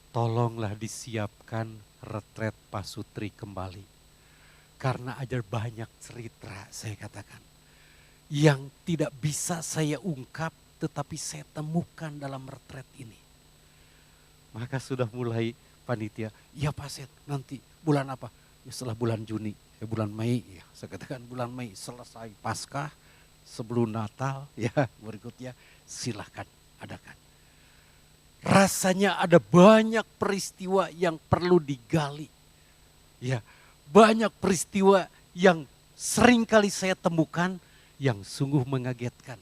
Tolonglah disiapkan retret Pasutri kembali. Karena ada banyak cerita saya katakan. Yang tidak bisa saya ungkap tetapi saya temukan dalam retret ini. Maka sudah mulai panitia, ya Pak Set, nanti bulan apa? Ya setelah bulan Juni, bulan Mei ya. Saya katakan bulan Mei selesai Paskah, sebelum Natal ya berikutnya silahkan adakan. Rasanya ada banyak peristiwa yang perlu digali. Ya, banyak peristiwa yang sering kali saya temukan yang sungguh mengagetkan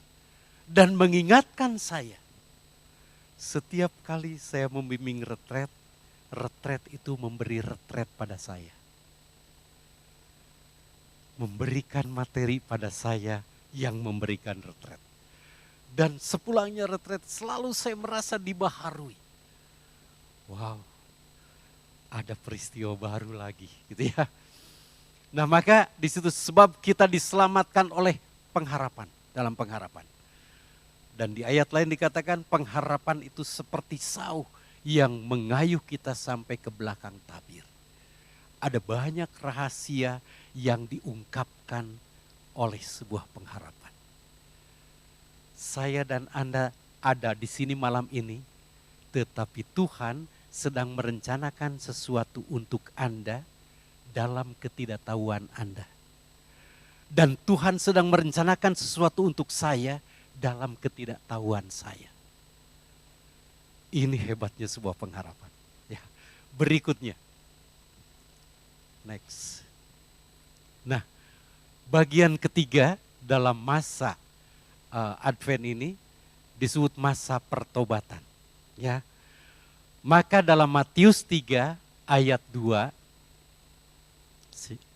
dan mengingatkan saya. Setiap kali saya membimbing retret, retret itu memberi retret pada saya. Memberikan materi pada saya yang memberikan retret. Dan sepulangnya retret selalu saya merasa dibaharui. Wow, ada peristiwa baru lagi gitu ya. Nah maka di situ sebab kita diselamatkan oleh pengharapan, dalam pengharapan. Dan di ayat lain dikatakan pengharapan itu seperti sauh yang mengayuh kita sampai ke belakang tabir. Ada banyak rahasia yang diungkapkan oleh sebuah pengharapan. Saya dan Anda ada di sini malam ini, tetapi Tuhan sedang merencanakan sesuatu untuk Anda dalam ketidaktahuan Anda. Dan Tuhan sedang merencanakan sesuatu untuk saya dalam ketidaktahuan saya. Ini hebatnya sebuah pengharapan. Ya. Berikutnya. Next. Nah, bagian ketiga dalam masa Advent ini disebut masa pertobatan. Ya. Maka dalam Matius 3 ayat 2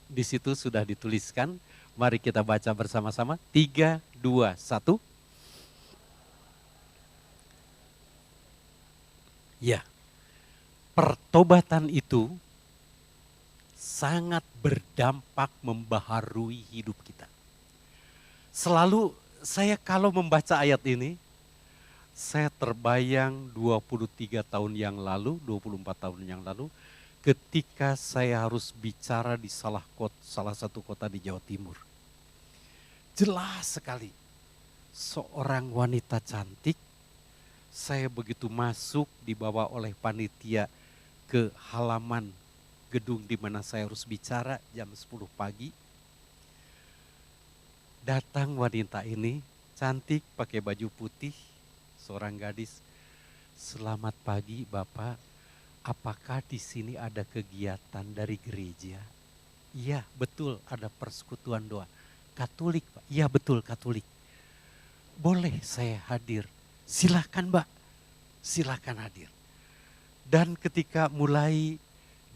di situ sudah dituliskan. Mari kita baca bersama-sama. 3, 2, 1. Ya, pertobatan itu sangat berdampak membaharui hidup kita. Selalu saya kalau membaca ayat ini, saya terbayang 23 tahun yang lalu, 24 tahun yang lalu, ketika saya harus bicara di salah satu kota di Jawa Timur. Jelas sekali, seorang wanita cantik, saya begitu masuk dibawa oleh panitia ke halaman gedung di mana saya harus bicara jam 10 pagi. Datang wanita ini, cantik pakai baju putih, seorang gadis. Selamat pagi Bapak, apakah di sini ada kegiatan dari gereja? Iya betul, ada persekutuan doa. Katolik Pak? Iya betul Katolik. Boleh saya hadir? Silakan Mbak, silakan hadir. Dan ketika mulai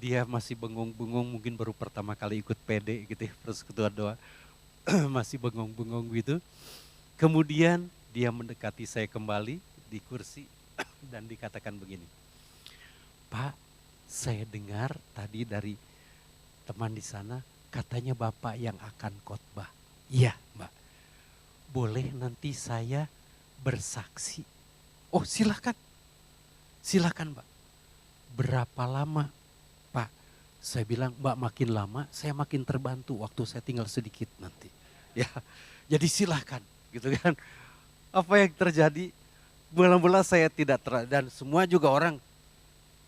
dia masih bengong-bengong, mungkin baru pertama kali ikut PD gitu ya, persekutuan doa. Masih bengong-bengong gitu. Kemudian dia mendekati saya kembali di kursi dan dikatakan begini, Pak, saya dengar tadi dari teman di sana katanya Bapak yang akan khotbah. Iya Mbak, boleh nanti saya bersaksi. Oh silakan, silakan Mbak. Berapa lama Pak? Saya bilang Mbak makin lama saya makin terbantu waktu saya tinggal sedikit nanti. Ya, jadi silakan gitu kan. Apa yang terjadi? Mula-mula saya tidak dan semua juga orang,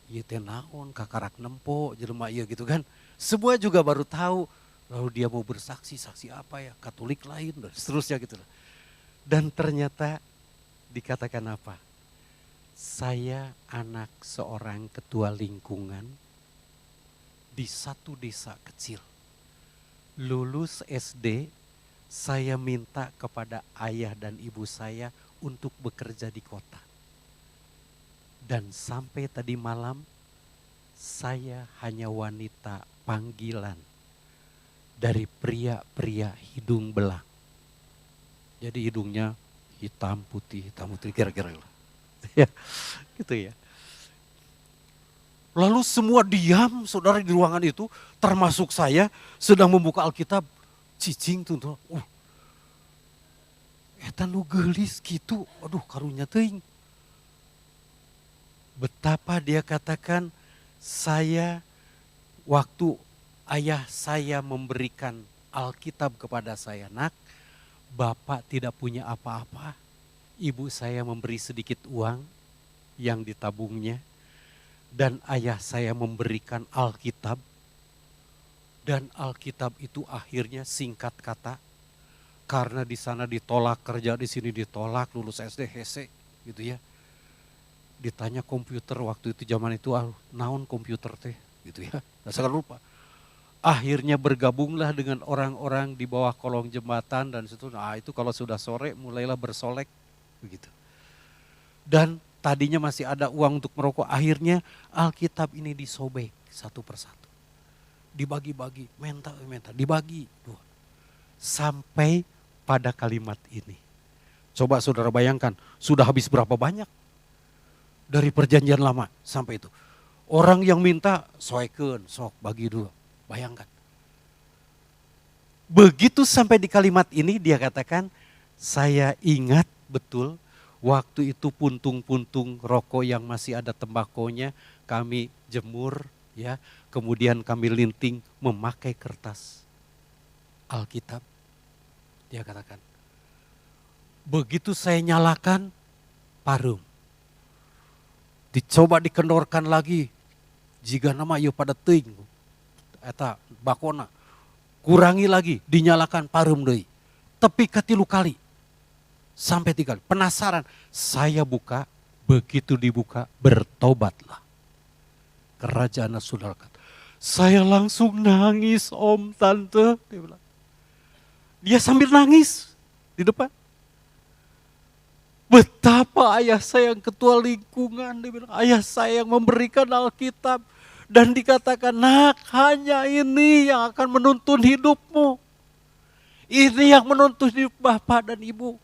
iya teh naon kakarak nempo jelema ieu gitu kan. Semua juga baru tahu, lalu dia mau bersaksi, saksi apa ya, Katolik lain dan seterusnya gitu loh. Dan ternyata dikatakan apa? Saya anak seorang ketua lingkungan di satu desa kecil. Lulus SD, saya minta kepada ayah dan ibu saya untuk bekerja di kota. Dan sampai tadi malam, saya hanya wanita panggilan dari pria-pria hidung belang. Jadi hidungnya hitam putih kira-kira lah. Ya, gitu ya. Lalu semua diam saudara di ruangan itu, termasuk saya sedang membuka Alkitab, cicing tuh. Eta nu geulis gitu, aduh karunya teuing. Betapa dia katakan, saya waktu ayah saya memberikan Alkitab kepada saya, nak, Bapak tidak punya apa-apa. Ibu saya memberi sedikit uang yang ditabungnya. Dan ayah saya memberikan Alkitab. Dan Alkitab itu akhirnya singkat kata. Karena di sana ditolak kerja, di sini ditolak, lulus SD, hese gitu ya. Ditanya komputer waktu itu zaman itu, naon komputer teh gitu ya. Saya lupa. Akhirnya bergabunglah dengan orang-orang di bawah kolong jembatan dan situ. Nah itu kalau sudah sore mulailah bersolek begitu. Dan tadinya masih ada uang untuk merokok. Akhirnya Alkitab ini disobek satu persatu. Dibagi-bagi, minta, dibagi. Sampai pada kalimat ini. Coba saudara bayangkan, sudah habis berapa banyak dari perjanjian lama sampai itu. Orang yang minta, soeken, sok bagi dua. Bayangkan. Begitu sampai di kalimat ini dia katakan, saya ingat betul waktu itu puntung-puntung rokok yang masih ada tembakonya kami jemur ya, kemudian kami linting memakai kertas Alkitab. Dia katakan, begitu saya nyalakan parum, dicoba dikendorkan lagi, jika nama ieu pada teuing, eta bakona, kurangi lagi, dinyalakan parum deui, tepi katilu kali, sampai 3 kali. Penasaran, saya buka, begitu dibuka, bertobatlah. Kerajaan saudara kata, saya langsung nangis om tante, dia bilang. Dia sambil nangis di depan. Betapa ayah saya yang ketua lingkungan, dia bilang, ayah saya yang memberikan Alkitab. Dan dikatakan, nak hanya ini yang akan menuntun hidupmu. Ini yang menuntun hidup bapak dan ibu.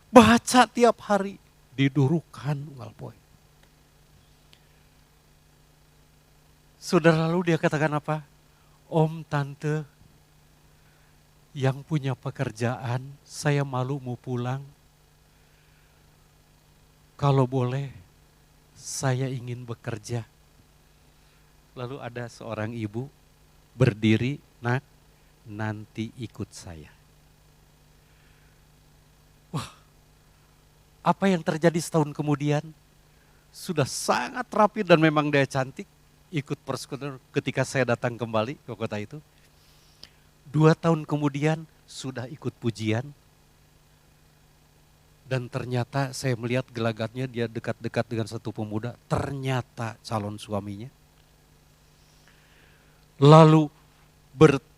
Baca tiap hari, didurukan walpoy. Saudara lalu dia katakan apa? Om tante yang punya pekerjaan, saya malu mau pulang. Kalau boleh, saya ingin bekerja. Lalu ada seorang ibu berdiri, nak, nanti ikut saya. Wah, apa yang terjadi setahun kemudian? Sudah sangat rapi dan memang dia cantik. Ikut persekutuan ketika saya datang kembali ke kota itu. 2 tahun kemudian sudah ikut pujian. Dan ternyata saya melihat gelagatnya dia dekat-dekat dengan satu pemuda. Ternyata calon suaminya. Lalu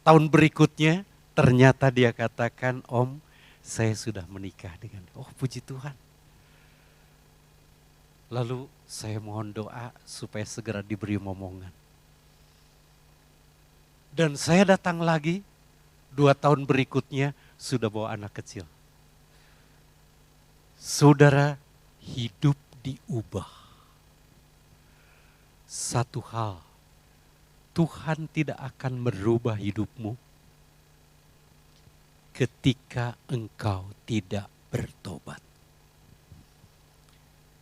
tahun berikutnya ternyata dia katakan, om saya sudah menikah dengan, oh puji Tuhan. Lalu saya mohon doa supaya segera diberi momongan. Dan saya datang lagi 2 tahun berikutnya sudah bawa anak kecil. Saudara, hidup diubah. Satu hal, Tuhan tidak akan merubah hidupmu ketika engkau tidak bertobat.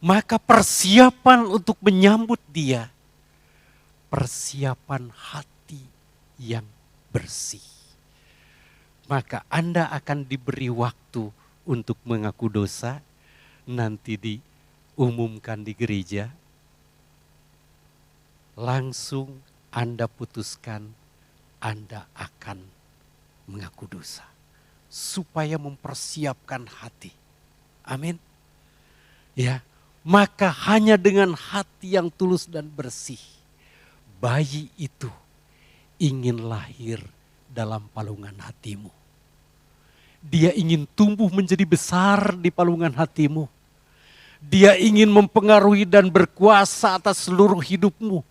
Maka persiapan untuk menyambut Dia, persiapan hati yang bersih. Maka Anda akan diberi waktu untuk mengaku dosa, nanti diumumkan di gereja, langsung Anda putuskan Anda akan mengaku dosa. Supaya mempersiapkan hati. Amin. Ya, maka hanya dengan hati yang tulus dan bersih, bayi itu ingin lahir dalam palungan hatimu. Dia ingin tumbuh menjadi besar di palungan hatimu. Dia ingin mempengaruhi dan berkuasa atas seluruh hidupmu.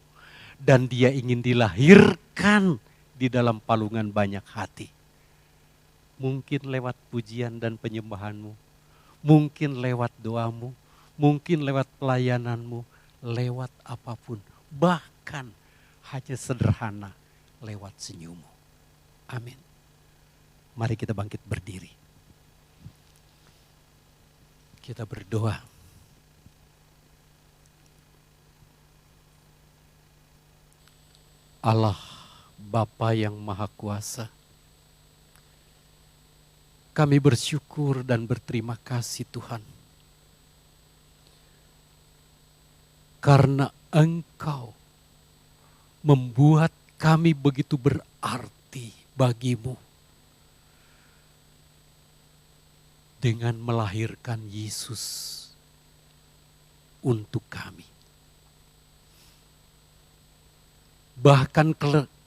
Dan dia ingin dilahirkan di dalam palungan banyak hati. Mungkin lewat pujian dan penyembahanmu. Mungkin lewat doamu. Mungkin lewat pelayananmu. Lewat apapun. Bahkan hanya sederhana lewat senyummu. Amin. Mari kita bangkit berdiri. Kita berdoa. Allah Bapa yang Maha Kuasa, kami bersyukur dan berterima kasih Tuhan. Karena Engkau membuat kami begitu berarti bagimu. Dengan melahirkan Yesus untuk kami. Bahkan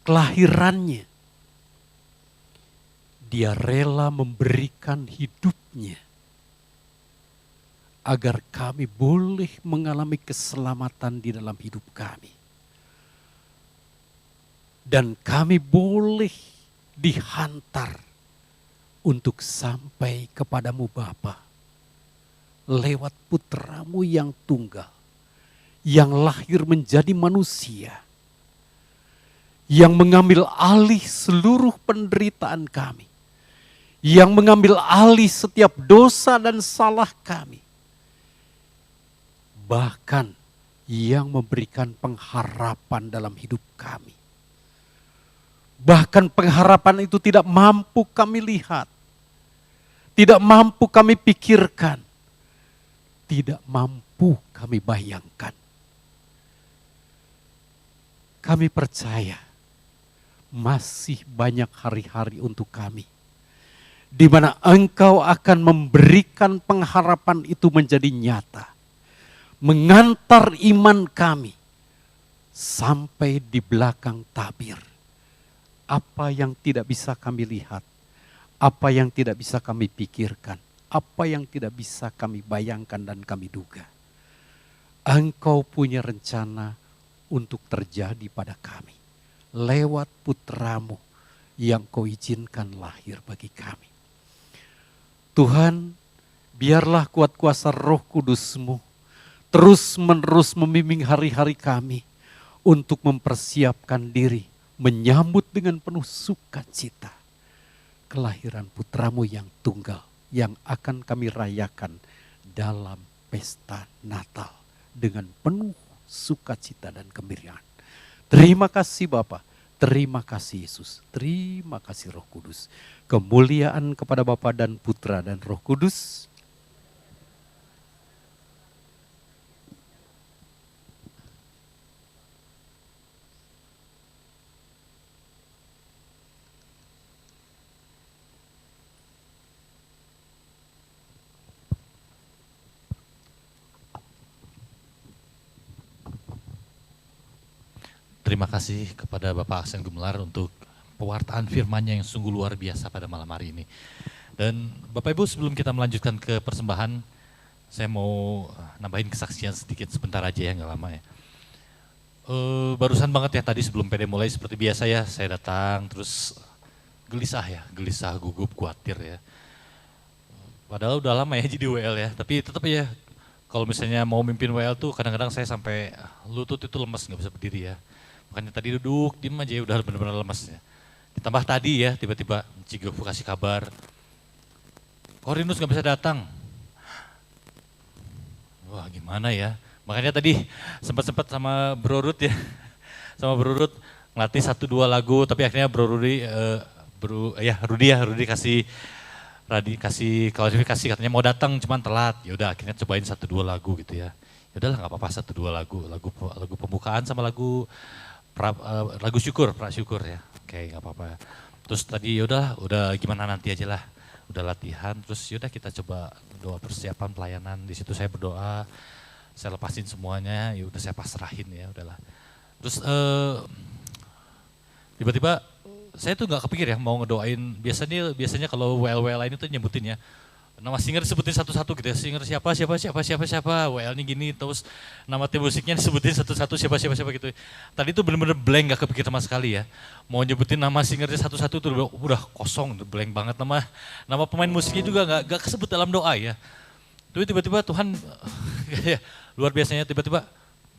kelahirannya, Dia rela memberikan hidupnya agar kami boleh mengalami keselamatan di dalam hidup kami. Dan kami boleh dihantar untuk sampai kepadamu Bapa lewat putramu yang tunggal, yang lahir menjadi manusia, yang mengambil alih seluruh penderitaan kami, yang mengambil alih setiap dosa dan salah kami, bahkan yang memberikan pengharapan dalam hidup kami. Bahkan pengharapan itu tidak mampu kami lihat, tidak mampu kami pikirkan, tidak mampu kami bayangkan. Kami percaya masih banyak hari-hari untuk kami, di mana Engkau akan memberikan pengharapan itu menjadi nyata, mengantar iman kami sampai di belakang tabir. Apa yang tidak bisa kami lihat, apa yang tidak bisa kami pikirkan, apa yang tidak bisa kami bayangkan dan kami duga. Engkau punya rencana untuk terjadi pada kami lewat putramu yang Kau izinkan lahir bagi kami. Tuhan, biarlah kuat kuasa Roh Kudus-Mu terus menerus membimbing hari-hari kami untuk mempersiapkan diri menyambut dengan penuh sukacita kelahiran putramu yang tunggal yang akan kami rayakan dalam pesta Natal dengan penuh sukacita dan kemeriahan. Terima kasih Bapa, terima kasih Yesus, terima kasih Roh Kudus. Kemuliaan kepada Bapa dan Putra dan Roh Kudus. Terima kasih kepada Bapak Aksen Gumelar untuk pewartaan firman-Nya yang sungguh luar biasa pada malam hari ini. Dan Bapak Ibu, sebelum kita melanjutkan ke persembahan, Saya mau nambahin kesaksian sedikit sebentar aja ya, nggak lama ya. Barusan banget ya tadi sebelum PD mulai seperti biasa ya, saya datang terus gelisah, gugup, khawatir ya. Padahal udah lama ya jadi WL ya, tapi tetap ya kalau misalnya mau mimpin WL tuh kadang-kadang saya sampai lutut itu lemes, nggak bisa berdiri ya. Makanya tadi duduk, diem aja ya udah benar-benar lemes ya. Ditambah tadi ya tiba-tiba Cigoku kasih kabar, Korinus nggak bisa datang. Wah gimana ya, makanya tadi sempat sama Bro Rud ya, sama Bro Rud ngelatih 1-2 lagu, tapi akhirnya Rudi kasih klarifikasi katanya mau datang cuman telat. Ya udah akhirnya cobain 1-2 lagu gitu ya. Ya udahlah nggak apa-apa 1-2 lagu pembukaan sama lagu prasyukur ya. Oke nggak apa-apa. Terus tadi udah gimana nanti aja lah. Udah latihan terus yaudah kita coba doa persiapan pelayanan. Di situ saya berdoa, saya lepasin semuanya, ya udah saya pasrahin ya udahlah. Terus tiba-tiba saya tuh nggak kepikir ya mau ngedoain. Biasanya kalau WL lain itu nyebutin ya nama singer disebutin satu-satu gitu ya, singer siapa, WL-nya gini, terus nama tim musiknya disebutin satu-satu siapa gitu. Tadi tuh bener-bener blank, gak kepikir sama sekali ya. Mau nyebutin nama singernya satu-satu tuh udah kosong, blank banget nama pemain musiknya juga gak kesebut dalam doa ya. Tapi tiba-tiba Tuhan ya, luar biasanya tiba-tiba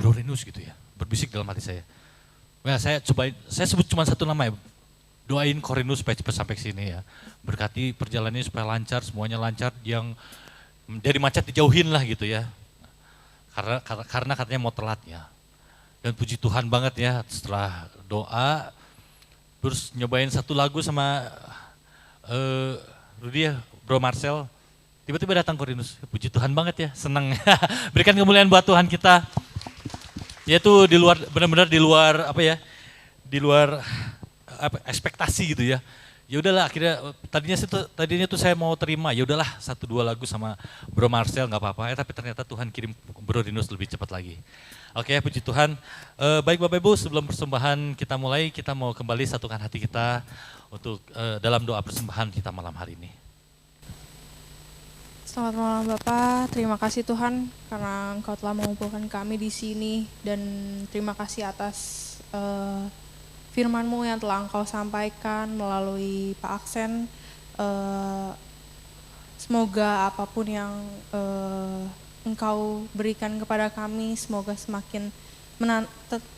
Bro Renus gitu ya, berbisik dalam hati saya. Nah, saya sebut cuma satu nama ya. Doain Korinus supaya cepat sampai ke sini ya. Berkati perjalanannya supaya lancar, semuanya lancar, yang dari macet dijauhin lah gitu ya. Karena katanya mau telat ya. Dan puji Tuhan banget ya setelah doa, terus nyobain satu lagu sama Rudi ya, Bro Marcel. Tiba-tiba datang Korinus, puji Tuhan banget ya, senang. Berikan kemuliaan buat Tuhan kita. Yaitu benar-benar di luar ekspektasi gitu ya. Ya udahlah akhirnya tadinya tuh saya mau terima, ya udahlah 1-2 lagu sama Bro Marcel nggak apa-apa. Tapi ternyata Tuhan kirim Bro Rinus lebih cepat lagi. Oke, puji Tuhan. Baik Bapak Ibu, sebelum persembahan kita mulai, kita mau kembali satukan hati kita untuk dalam doa persembahan kita malam hari ini. Selamat malam Bapak, terima kasih Tuhan karena Engkau telah mengumpulkan kami di sini, dan terima kasih atas firman-Mu yang telah Engkau sampaikan melalui Pak Aksen. Semoga apapun yang Engkau berikan kepada kami, semoga semakin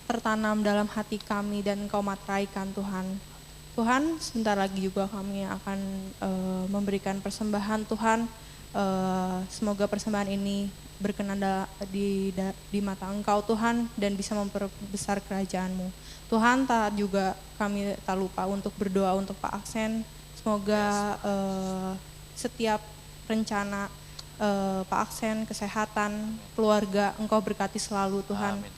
tertanam dalam hati kami dan Engkau materaikan Tuhan. Tuhan, sebentar lagi juga kami akan memberikan persembahan Tuhan. Semoga persembahan ini berkenan di mata Engkau Tuhan dan bisa memperbesar kerajaan-Mu. Tuhan, juga kami tak lupa untuk berdoa untuk Pak Aksen. Semoga setiap rencana Pak Aksen, kesehatan, keluarga, Engkau berkati selalu Tuhan. Amin.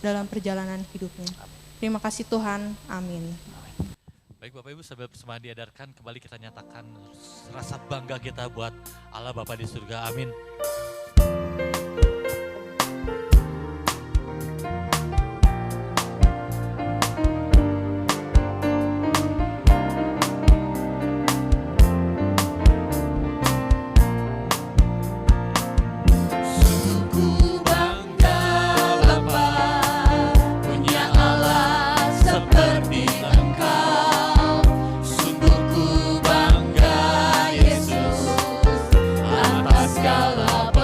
Dalam perjalanan hidupnya. Terima kasih Tuhan, amin. Baik Bapak Ibu, sambil persembahan diadarkan, kembali kita nyatakan rasa bangga kita buat Allah Bapa di surga, amin. Segala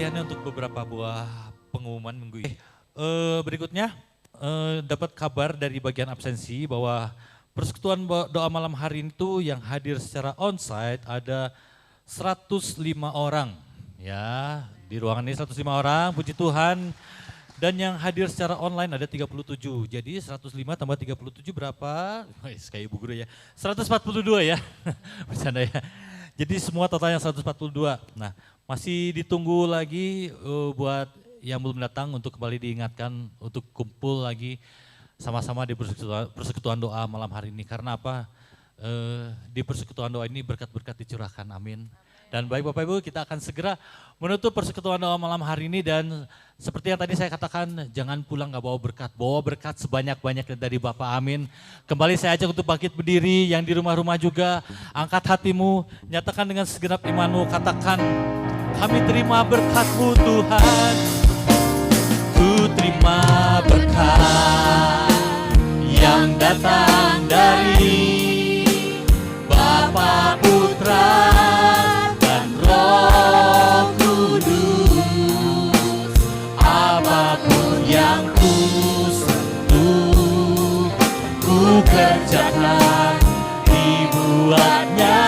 kesedihannya untuk beberapa buah pengumuman minggu ini. Berikutnya dapat kabar dari bagian absensi bahwa persekutuan doa malam hari itu yang hadir secara onsite ada 105 orang. Ya, di ruangan ini 105 orang, puji Tuhan. Dan yang hadir secara online ada 37. Jadi 105 tambah 37 berapa? Kayak ibu guru ya. 142 ya. Bercanda ya. Jadi semua totalnya 142. Nah, masih ditunggu lagi buat yang belum datang untuk kembali diingatkan untuk kumpul lagi sama-sama di persekutuan doa malam hari ini. Karena apa? Di persekutuan doa ini berkat-berkat dicurahkan. Amin. Dan baik Bapak Ibu, kita akan segera menutup persekutuan doa malam hari ini, dan seperti yang tadi saya katakan, jangan pulang gak bawa berkat sebanyak-banyaknya dari Bapak, amin. Kembali saya ajak untuk bangkit berdiri, yang di rumah-rumah juga, angkat hatimu, nyatakan dengan segenap imanmu, katakan, kami terima berkat-Mu Tuhan, ku terima berkat yang datang dari Bapa, Putra, Roh Kudus. Apapun yang ku sentuh, ku kerjakan, dibuatnya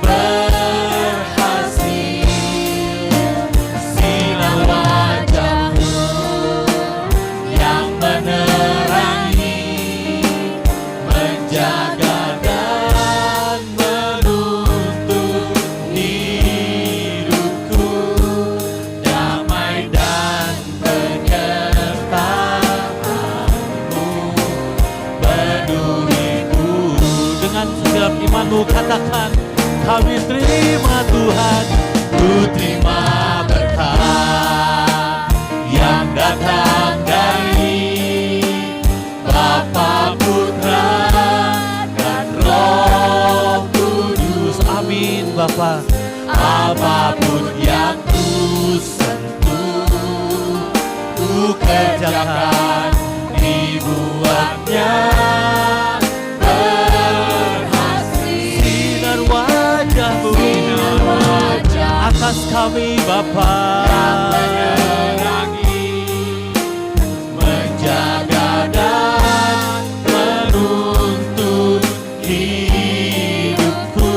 berhasil. Sinar wajah-Mu yang menerangi, menjaga dan menuntun hidupku, damai dan penyertaan-Mu penuhiku. Dengan segenap imanmu katakan, kami terima Tuhan, ku terima berkat yang datang dari Bapa, Putra, dan Roh Kudus. Amin Bapa. Apapun yang ku sentuh, ku kerjakan, dibuatnya berhasil. Sinar wajah-Mu atas kami Bapa, menerangi, menjaga dan menuntun hidupku,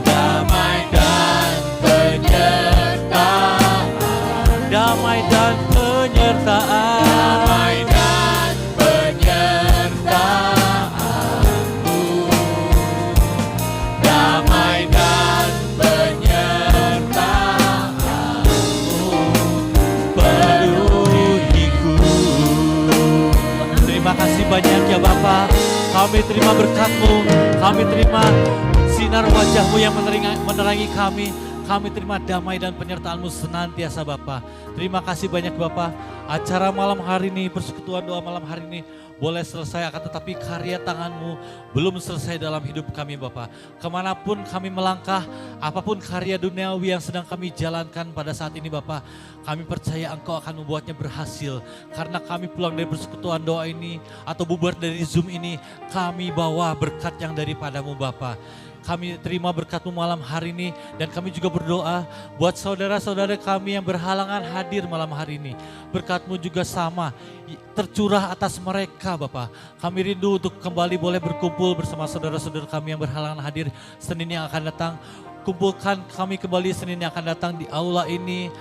damai dan penyertaan, damai dan penyertaan, damai dan penyertaan-Mu, damai dan penyertaan-Mu penuhiku. Terima kasih banyak ya Bapa, kami terima berkat-Mu, kami terima sinar wajah-Mu yang menerangi kami. Kami terima damai dan penyertaan-Mu senantiasa Bapa. Terima kasih banyak Bapa. Acara malam hari ini, persekutuan doa malam hari ini boleh selesai, akan tetapi karya tangan-Mu belum selesai dalam hidup kami Bapa. Kemanapun kami melangkah, apapun karya duniawi yang sedang kami jalankan pada saat ini Bapa, kami percaya Engkau akan membuatnya berhasil. Karena kami pulang dari persekutuan doa ini atau bubar dari Zoom ini, kami bawa berkat yang daripadamu Bapa. Kami terima berkat-Mu malam hari ini, dan kami juga berdoa buat saudara-saudara kami yang berhalangan hadir malam hari ini. Berkat-Mu juga sama tercurah atas mereka Bapa. Kami rindu untuk kembali boleh berkumpul bersama saudara-saudara kami yang berhalangan hadir Senin yang akan datang. Kumpulkan kami kembali Senin yang akan datang di aula ini.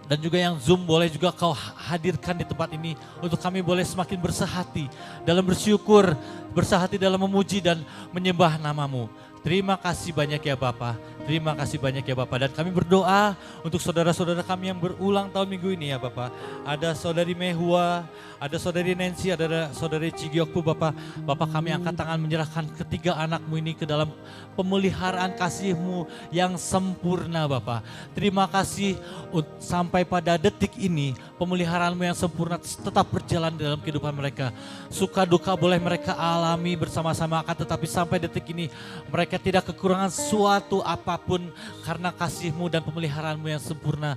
Dan juga yang Zoom boleh juga Kau hadirkan di tempat ini untuk kami boleh semakin bersehati dalam bersyukur, bersehati dalam memuji dan menyembah nama-Mu. Terima kasih banyak ya Bapa, terima kasih banyak ya Bapa. Dan kami berdoa untuk saudara-saudara kami yang berulang tahun minggu ini ya Bapa. Ada saudari Mehua, ada saudari Nancy, ada saudari Cigiokpu Bapa. Bapa, kami angkat tangan menyerahkan ketiga anak-Mu ini ke dalam pemeliharaan kasih-Mu yang sempurna Bapa. Terima kasih sampai pada detik ini pemeliharaan-Mu yang sempurna tetap berjalan dalam kehidupan mereka. Suka duka boleh mereka alami bersama-sama, akan tetapi sampai detik ini mereka tidak kekurangan suatu apapun karena kasih-Mu dan pemeliharaan-Mu yang sempurna.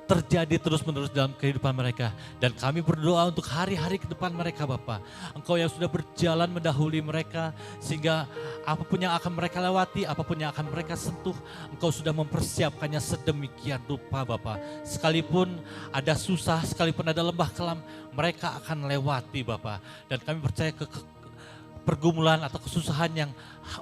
terjadi terus-menerus dalam kehidupan mereka. Dan kami berdoa untuk hari-hari ke depan mereka Bapa. Engkau yang sudah berjalan mendahului mereka, sehingga apapun yang akan mereka lewati, apapun yang akan mereka sentuh, Engkau sudah mempersiapkannya sedemikian rupa Bapa. Sekalipun ada susah, sekalipun ada lembah kelam, mereka akan lewati Bapa. Dan kami percaya pergumulan atau kesusahan yang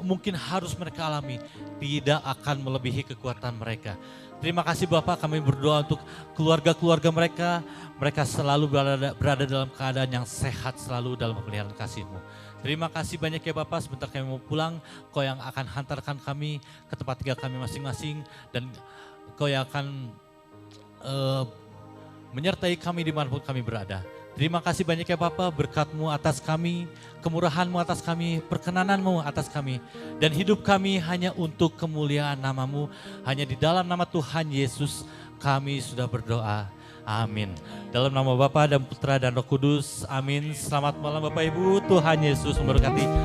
mungkin harus mereka alami tidak akan melebihi kekuatan mereka. Terima kasih Bapak, kami berdoa untuk keluarga-keluarga mereka. Mereka selalu berada dalam keadaan yang sehat selalu dalam pemeliharaan kasih-Mu. Terima kasih banyak ya Bapak, sebentar kami mau pulang. Kau yang akan hantarkan kami ke tempat tinggal kami masing-masing. Dan Kau yang akan menyertai kami dimanapun kami berada. Terima kasih banyak ya Bapa, berkat-Mu atas kami, kemurahan-Mu atas kami, perkenanan-Mu atas kami. Dan hidup kami hanya untuk kemuliaan nama-Mu, hanya di dalam nama Tuhan Yesus kami sudah berdoa. Amin. Dalam nama Bapa dan Putra dan Roh Kudus, amin. Selamat malam Bapak Ibu, Tuhan Yesus memberkati.